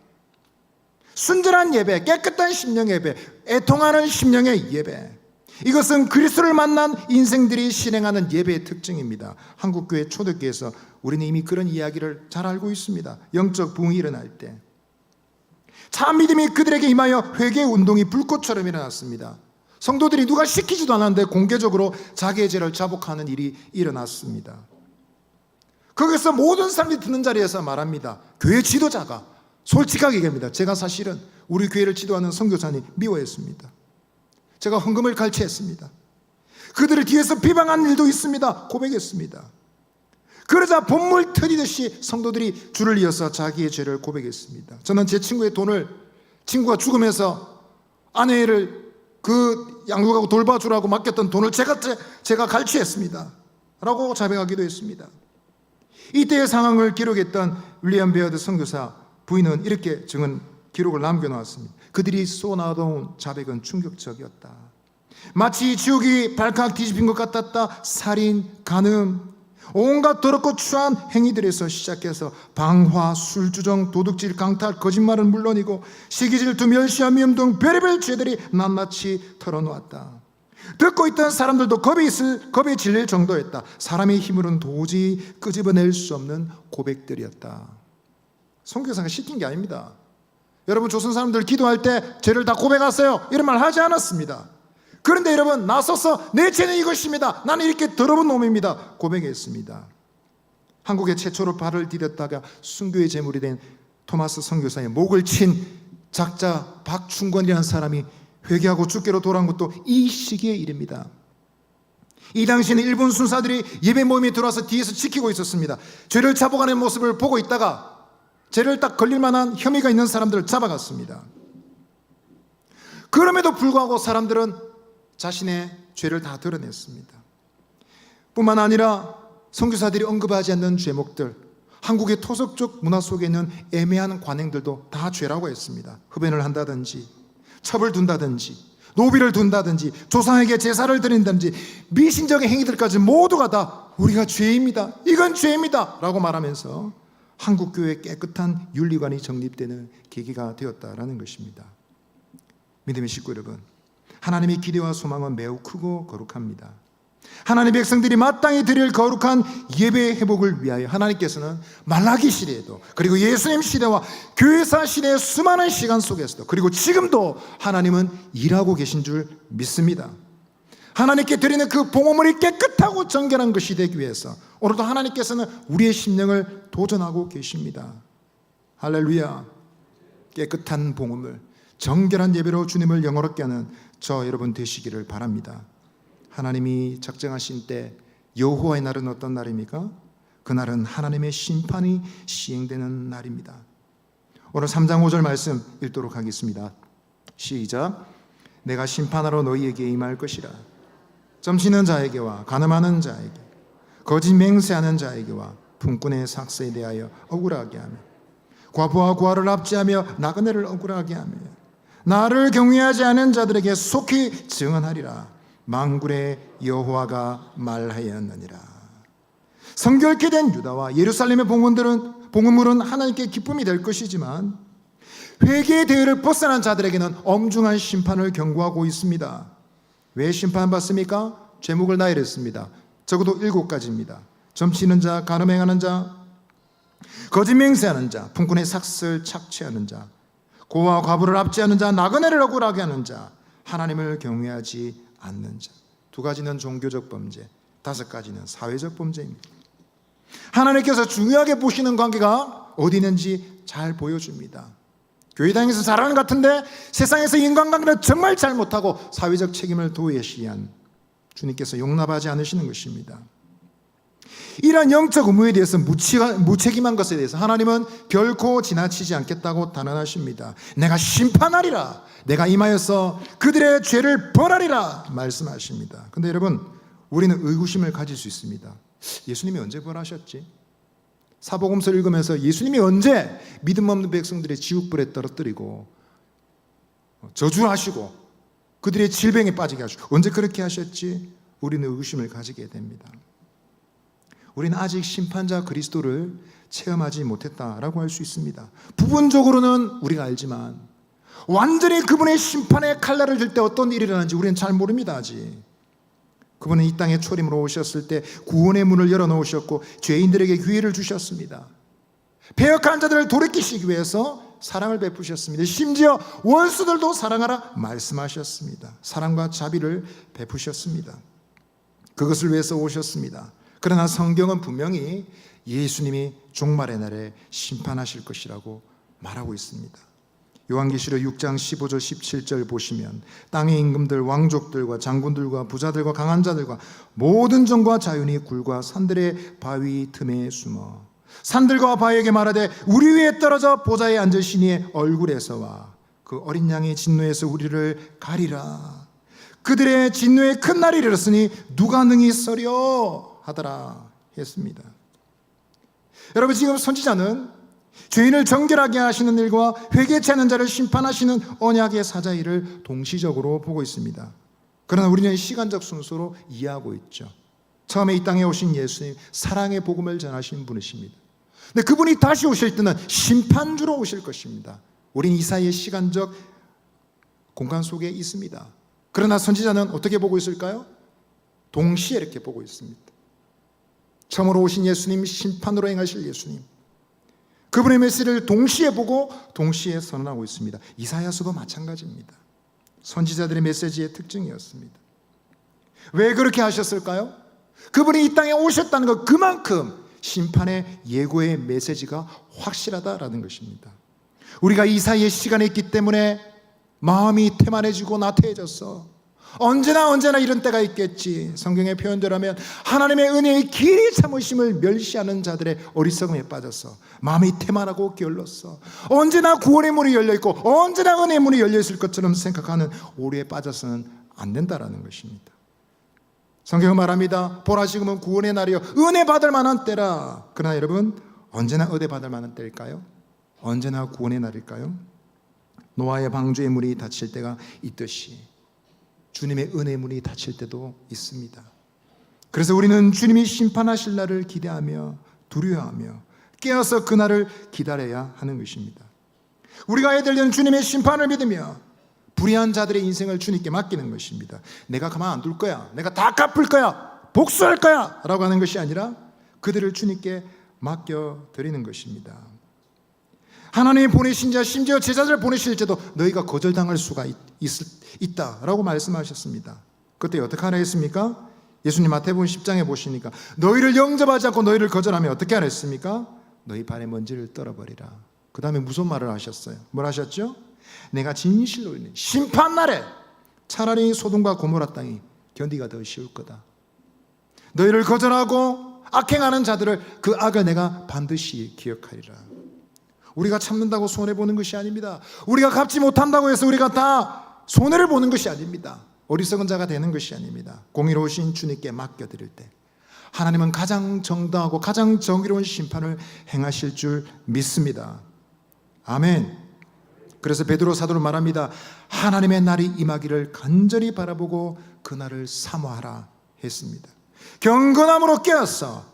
순전한 예배, 깨끗한 심령의 예배, 애통하는 심령의 예배, 이것은 그리스도를 만난 인생들이 실행하는 예배의 특징입니다. 한국교회 초대교회에서 우리는 이미 그런 이야기를 잘 알고 있습니다. 영적 부흥이 일어날 때 참 믿음이 그들에게 임하여 회개 운동이 불꽃처럼 일어났습니다. 성도들이 누가 시키지도 않았는데 공개적으로 자기의 죄를 자복하는 일이 일어났습니다. 거기서 모든 사람들이 듣는 자리에서 말합니다. 교회 지도자가 솔직하게 얘기합니다. 제가 사실은 우리 교회를 지도하는 선교사님 미워했습니다. 제가 헌금을 갈취했습니다. 그들을 뒤에서 비방한 일도 있습니다. 고백했습니다. 그러자 본물 터지듯이 성도들이 줄을 이어서 자기의 죄를 고백했습니다. 저는 제 친구의 돈을, 친구가 죽으면서 아내를 그 양육하고 돌봐주라고 맡겼던 돈을 제가 갈취했습니다 라고 자백하기도 했습니다. 이때의 상황을 기록했던 윌리엄 베어드 선교사 부인은 이렇게 증언 기록을 남겨놓았습니다. 그들이 쏘아나온 자백은 충격적이었다. 마치 지옥이 발칵 뒤집힌 것 같았다. 살인, 간음, 온갖 더럽고 추한 행위들에서 시작해서 방화, 술주정, 도둑질, 강탈, 거짓말은 물론이고 시기질투, 멸시와 미움 등 별의별 죄들이 낱낱이 털어놓았다. 듣고 있던 사람들도 겁에 질릴 정도였다. 사람의 힘으로는 도저히 끄집어낼 수 없는 고백들이었다. 선교사가 시킨 게 아닙니다. 여러분, 조선 사람들 기도할 때 죄를 다 고백하세요 이런 말 하지 않았습니다. 그런데 여러분, 나서서 내 죄는 이것입니다, 나는 이렇게 더러운 놈입니다 고백했습니다. 한국에 최초로 발을 디뎠다가 순교의 제물이 된 토마스 선교사의 목을 친 작자 박충권이라는 사람이 회개하고 주께로 돌아온 것도 이 시기의 일입니다. 이 당시에는 일본 순사들이 예배 모임에 들어와서 뒤에서 지키고 있었습니다. 죄를 자복하는 모습을 보고 있다가 죄를 딱 걸릴 만한 혐의가 있는 사람들을 잡아갔습니다. 그럼에도 불구하고 사람들은 자신의 죄를 다 드러냈습니다. 뿐만 아니라 선교사들이 언급하지 않는 죄목들, 한국의 토속적 문화 속에 있는 애매한 관행들도 다 죄라고 했습니다. 흡연을 한다든지, 첩을 둔다든지, 노비를 둔다든지, 조상에게 제사를 드린다든지, 미신적인 행위들까지 모두가 다 우리가 죄입니다, 이건 죄입니다 라고 말하면서 한국교회의 깨끗한 윤리관이 정립되는 계기가 되었다라는 것입니다. 믿음의 식구 여러분, 하나님의 기대와 소망은 매우 크고 거룩합니다. 하나님의 백성들이 마땅히 드릴 거룩한 예배의 회복을 위하여 하나님께서는 말라기 시대에도, 그리고 예수님 시대와 교회사 시대의 수많은 시간 속에서도, 그리고 지금도 하나님은 일하고 계신 줄 믿습니다. 하나님께 드리는 그 봉헌물이 깨끗하고 정결한 것이 되기 위해서 오늘도 하나님께서는 우리의 심령을 도전하고 계십니다. 할렐루야. 깨끗한 봉헌물, 정결한 예배로 주님을 영화롭게 하는 저 여러분 되시기를 바랍니다. 하나님이 작정하신 때 여호와의 날은 어떤 날입니까? 그날은 하나님의 심판이 시행되는 날입니다. 오늘 3장 5절 말씀 읽도록 하겠습니다. 시작. 내가 심판하러 너희에게 임할 것이라. 점치는 자에게와 가늠하는 자에게, 거짓 맹세하는 자에게와 품꾼의 삭세에 대하여 억울하게 하며, 과부와 고아를 압제하며 나그네를 억울하게 하며, 나를 경외하지 않은 자들에게 속히 증언하리라. 만군의 여호와가 말하였느니라. 성결케 된 유다와 예루살렘의 봉헌물은 하나님께 기쁨이 될 것이지만 회개의 대열을 벗어난 자들에게는 엄중한 심판을 경고하고 있습니다. 왜 심판받습니까? 제목을 나열했습니다. 적어도 7가지입니다. 점치는 자, 간음행하는 자, 거짓 맹세하는 자, 품꾼의 삭슬 착취하는 자, 고와 과부를 압제하는 자, 나그네를 억울하게 하는 자, 하나님을 경외하지 않는 자. 2가지는 종교적 범죄, 5가지는 사회적 범죄입니다. 하나님께서 중요하게 보시는 관계가 어디 있는지 잘 보여줍니다. 교회 다니면서 잘하는 것 같은데 세상에서 인간관계를 정말 잘못하고 사회적 책임을 도외시한 주님께서 용납하지 않으시는 것입니다. 이러한 영적 의무에 대해서 무책임한 것에 대해서 하나님은 결코 지나치지 않겠다고 단언하십니다. 내가 심판하리라. 내가 임하여서 그들의 죄를 벌하리라 말씀하십니다. 그런데 여러분, 우리는 의구심을 가질 수 있습니다. 예수님이 언제 벌하셨지? 사복음서를 읽으면서 예수님이 언제 믿음 없는 백성들의 지옥불에 떨어뜨리고 저주하시고 그들의 질병에 빠지게 하시고 언제 그렇게 하셨지? 우리는 의구심을 가지게 됩니다. 우리는 아직 심판자 그리스도를 체험하지 못했다라고 할 수 있습니다. 부분적으로는 우리가 알지만 완전히 그분의 심판의 칼날을 들 때 어떤 일이 일어나는지 우리는 잘 모릅니다. 아직. 그분은 이 땅에 초림으로 오셨을 때 구원의 문을 열어놓으셨고 죄인들에게 기회를 주셨습니다. 패역한 자들을 돌이키시기 위해서 사랑을 베푸셨습니다. 심지어 원수들도 사랑하라 말씀하셨습니다. 사랑과 자비를 베푸셨습니다. 그것을 위해서 오셨습니다. 그러나 성경은 분명히 예수님이 종말의 날에 심판하실 것이라고 말하고 있습니다. 요한계시록 6장 15절 17절 보시면 땅의 임금들, 왕족들과 장군들과 부자들과 강한 자들과 모든 정과 자연이 굴과 산들의 바위 틈에 숨어 산들과 바위에게 말하되 우리 위에 떨어져 보좌에 앉으시니의 얼굴에서와 그 어린 양의 진노에서 우리를 가리라. 그들의 진노의 큰 날이 이르렀으니 누가 능히 서려 하더라 했습니다. 여러분, 지금 선지자는 죄인을 정결하게 하시는 일과 회개치 않는 자를 심판하시는 언약의 사자일을 동시적으로 보고 있습니다. 그러나 우리는 시간적 순서로 이해하고 있죠. 처음에 이 땅에 오신 예수님, 사랑의 복음을 전하신 분이십니다. 근데 그분이 다시 오실 때는 심판주로 오실 것입니다. 우리는 이 사이의 시간적 공간 속에 있습니다. 그러나 선지자는 어떻게 보고 있을까요? 동시에 이렇게 보고 있습니다. 처음으로 오신 예수님, 심판으로 행하실 예수님, 그분의 메시지를 동시에 보고 동시에 선언하고 있습니다. 이사야서도 마찬가지입니다. 선지자들의 메시지의 특징이었습니다. 왜 그렇게 하셨을까요? 그분이 이 땅에 오셨다는 것, 그만큼 심판의 예고의 메시지가 확실하다라는 것입니다. 우리가 이 사이의 시간에 있기 때문에 마음이 태만해지고 나태해졌어. 언제나 이런 때가 있겠지. 성경의 표현대로라면 하나님의 은혜의 길이 참으심을 멸시하는 자들의 어리석음에 빠졌어. 마음이 태만하고 게을렀어. 언제나 구원의 문이 열려있고 언제나 은혜의 문이 열려있을 것처럼 생각하는 오류에 빠져서는 안 된다라는 것입니다. 성경은 말합니다. 보라, 지금은 구원의 날이요 은혜 받을 만한 때라. 그러나 여러분, 언제나 은혜 받을 만한 때일까요? 언제나 구원의 날일까요? 노아의 방주의 문이 닫힐 때가 있듯이 주님의 은혜 문이 닫힐 때도 있습니다. 그래서 우리는 주님이 심판하실 날을 기대하며 두려워하며 깨어서 그날을 기다려야 하는 것입니다. 우리가 해야 될 일은 주님의 심판을 믿으며 불의한 자들의 인생을 주님께 맡기는 것입니다. 내가 가만 안 둘 거야, 내가 다 갚을 거야, 복수할 거야 라고 하는 것이 아니라 그들을 주님께 맡겨드리는 것입니다. 하나님이 보내신 자, 심지어 제자들을 보내실 때도 너희가 거절당할 수가 있다라고 말씀하셨습니다. 그때 어떻게 하라 했습니까? 예수님 마태복음 10장에 보시니까 너희를 영접하지 않고 너희를 거절하면 어떻게 하라 했습니까? 너희 발에 먼지를 떨어버리라. 그 다음에 무슨 말을 하셨어요? 뭘 하셨죠? 내가 진실로 있는 심판날에 차라리 소돔과 고모라 땅이 견디가 더 쉬울 거다. 너희를 거절하고 악행하는 자들을 그 악을 내가 반드시 기억하리라. 우리가 참는다고 손해보는 것이 아닙니다. 우리가 갚지 못한다고 해서 우리가 다 손해를 보는 것이 아닙니다. 어리석은 자가 되는 것이 아닙니다. 공의로우신 주님께 맡겨드릴 때 하나님은 가장 정당하고 가장 정의로운 심판을 행하실 줄 믿습니다. 아멘. 그래서 베드로 사도는 말합니다. 하나님의 날이 임하기를 간절히 바라보고 그 날을 사모하라 했습니다. 경건함으로 깨어서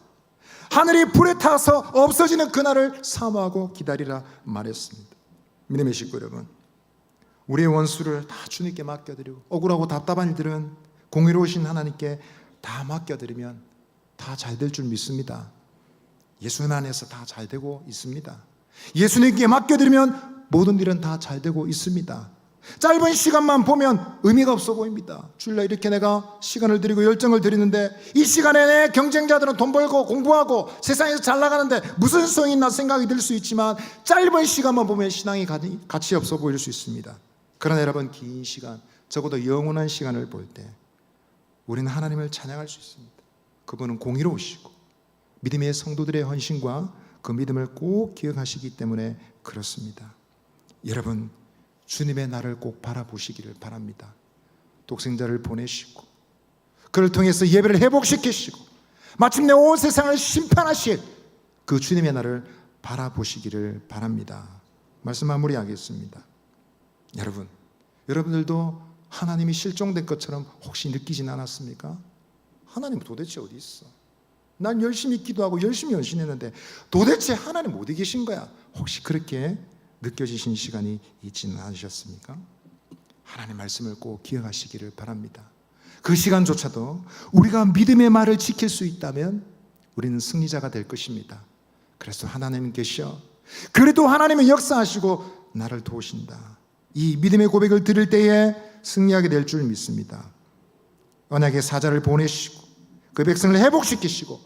하늘이 불에 타서 없어지는 그날을 사모하고 기다리라 말했습니다. 믿음의 식구 여러분, 우리의 원수를 다 주님께 맡겨드리고 억울하고 답답한 일들은 공의로우신 하나님께 다 맡겨드리면 다 잘 될 줄 믿습니다. 예수님 안에서 다 잘 되고 있습니다. 예수님께 맡겨드리면 모든 일은 다 잘 되고 있습니다. 짧은 시간만 보면 의미가 없어 보입니다. 주일날 이렇게 내가 시간을 들이고 열정을 들이는데 이 시간에 내 경쟁자들은 돈 벌고 공부하고 세상에서 잘 나가는데 무슨 소용이 있나 생각이 들 수 있지만 짧은 시간만 보면 신앙이 가치 없어 보일 수 있습니다. 그러나 여러분, 긴 시간, 적어도 영원한 시간을 볼 때 우리는 하나님을 찬양할 수 있습니다. 그분은 공의로우시고 믿음의 성도들의 헌신과 그 믿음을 꼭 기억하시기 때문에 그렇습니다. 여러분, 주님의 날을 꼭 바라보시기를 바랍니다. 독생자를 보내시고 그를 통해서 예배를 회복시키시고 마침내 온 세상을 심판하실 그 주님의 날을 바라보시기를 바랍니다. 말씀 마무리하겠습니다. 여러분들도 하나님이 실종된 것처럼 혹시 느끼진 않았습니까? 하나님 도대체 어디 있어? 난 열심히 기도하고 열심히 헌신했는데 도대체 하나님 어디 계신 거야? 혹시 그렇게 느껴지신 시간이 있지는 않으셨습니까? 하나님 말씀을 꼭 기억하시기를 바랍니다. 그 시간조차도 우리가 믿음의 말을 지킬 수 있다면 우리는 승리자가 될 것입니다. 그래서 하나님 계셔. 그래도 하나님은 역사하시고 나를 도우신다. 이 믿음의 고백을 들을 때에 승리하게 될 줄 믿습니다. 언약의 사자를 보내시고 그 백성을 회복시키시고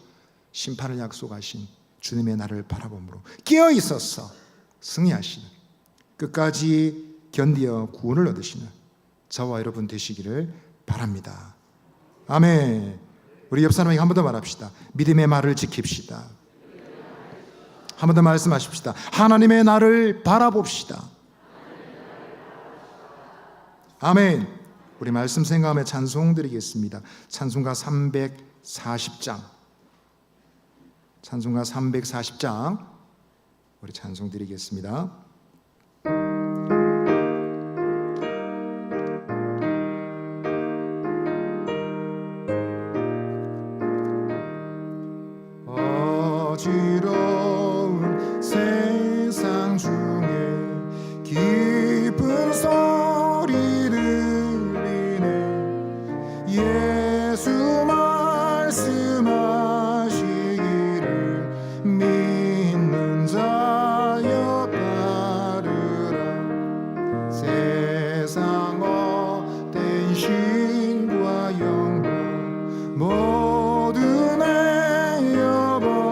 심판을 약속하신 주님의 날을 바라봄으로 깨어 있어서 승리하시는, 끝까지 견디어 구원을 얻으시는 저와 여러분 되시기를 바랍니다. 아멘. 우리 옆 사람에게 한 번 더 말합시다. 믿음의 말을 지킵시다. 한 번 더 말씀하십시다. 하나님의 날을 바라봅시다. 아멘. 우리 말씀 생각하며 찬송 드리겠습니다. 찬송가 340장, 찬송가 340장 우리 찬송 드리겠습니다. 어지러운 세상 중에 기쁜 소리 들리네. 예수 말씀하시기를 믿는 자여 따르라. 세상 헛된 신과 영광 모두 내어버렸네.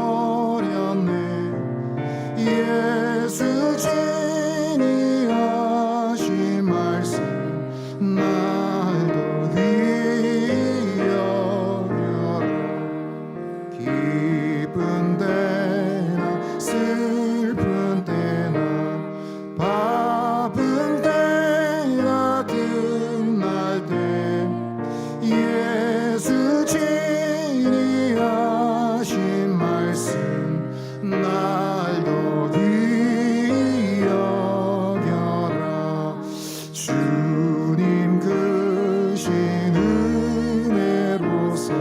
예수 진이 하신 말씀 날도 위여겨라. 기쁜 때나 슬픈 때나 바쁜 때나 끝날 때 예수 진이 하신 말씀 날도 위여겨라. 주님 크신 은혜로서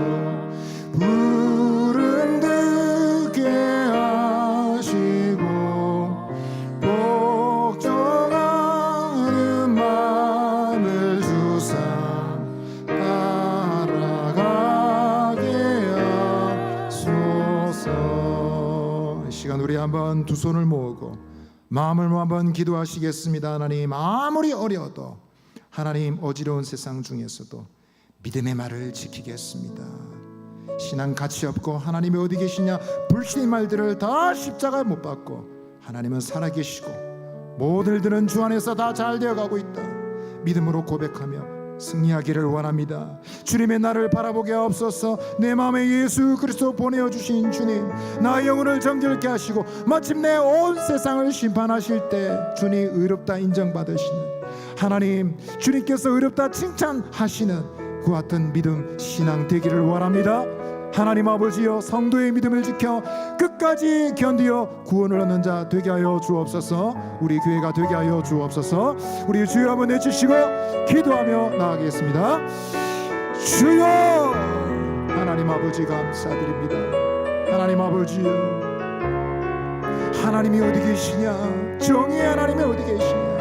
부름 듣게 하시고 복종하는 마음을 주사 따라가게 하소서. 이 시간 우리 한번 두 손을 모으고 마음을 한번 기도하시겠습니다. 하나님, 아무리 어려워도 하나님 어지러운 세상 중에서도 믿음의 말을 지키겠습니다. 신앙 가치 없고 하나님이 어디 계시냐 불신의 말들을 다 십자가에 못 박고 하나님은 살아계시고 모든 일들은 주 안에서 다 잘 되어가고 있다 믿음으로 고백하며 승리하기를 원합니다. 주님의 나를 바라보게 하옵소서. 내 마음에 예수 그리스도 보내어주신 주님, 나의 영혼을 정결케 하시고 마침내 온 세상을 심판하실 때 주님 의롭다 인정받으시는 하나님, 주님께서 의롭다 칭찬하시는 그 같은 믿음 신앙 되기를 원합니다. 하나님 아버지여, 성도의 믿음을 지켜 끝까지 견디어 구원을 얻는 자 되게 하여 주옵소서. 우리 교회가 되게 하여 주옵소서. 우리 주여 한번 외치시고 기도하며 나아가겠습니다. 주여, 하나님 아버지 감사드립니다. 하나님 아버지여, 하나님이 어디 계시냐? 정의의 하나님이 어디 계시냐?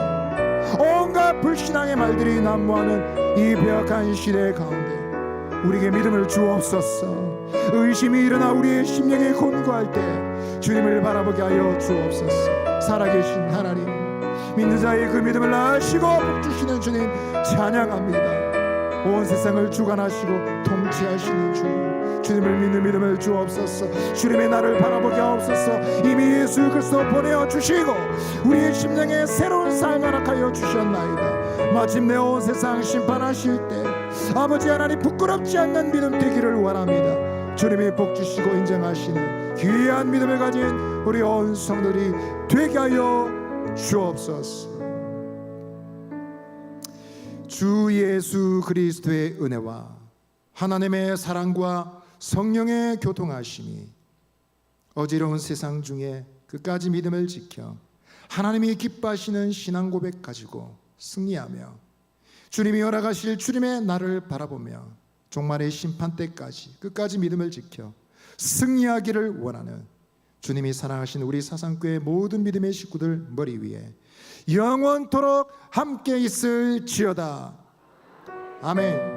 온갖 불신앙의 말들이 난무하는 이 배악한 시대 가운데 우리에게 믿음을 주옵소서. 의심이 일어나 우리의 심령에 곤고할 때 주님을 바라보게 하여 주옵소서. 살아계신 하나님, 믿는 자의 그 믿음을 아시고 복주시는 주님 찬양합니다. 온 세상을 주관하시고 통치하시는 주님, 주님을 믿는 믿음을 주옵소서. 주님의 나를 바라보게 하옵소서. 이미 예수 그리스도 보내어 주시고 우리의 심령에 새로운 삶을 허락하여 주셨나이다. 마침내 온 세상 심판하실 때 아버지 하나님 부끄럽지 않는 믿음 되기를 원합니다. 주님이 복주시고 인정하시는 귀한 믿음을 가진 우리 온 성도들이 되게 하여 주옵소서. 주 예수 그리스도의 은혜와 하나님의 사랑과 성령의 교통하심이 어지러운 세상 중에 끝까지 믿음을 지켜 하나님이 기뻐하시는 신앙 고백 가지고 승리하며 주님이 허락하실 주님의 나를 바라보며 종말의 심판 때까지 끝까지 믿음을 지켜 승리하기를 원하는 주님이 사랑하신 우리 사상교회 모든 믿음의 식구들 머리 위에 영원토록 함께 있을지어다. 아멘.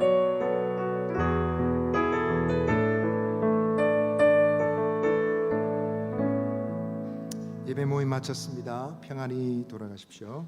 예배 모임 마쳤습니다. 평안히 돌아가십시오.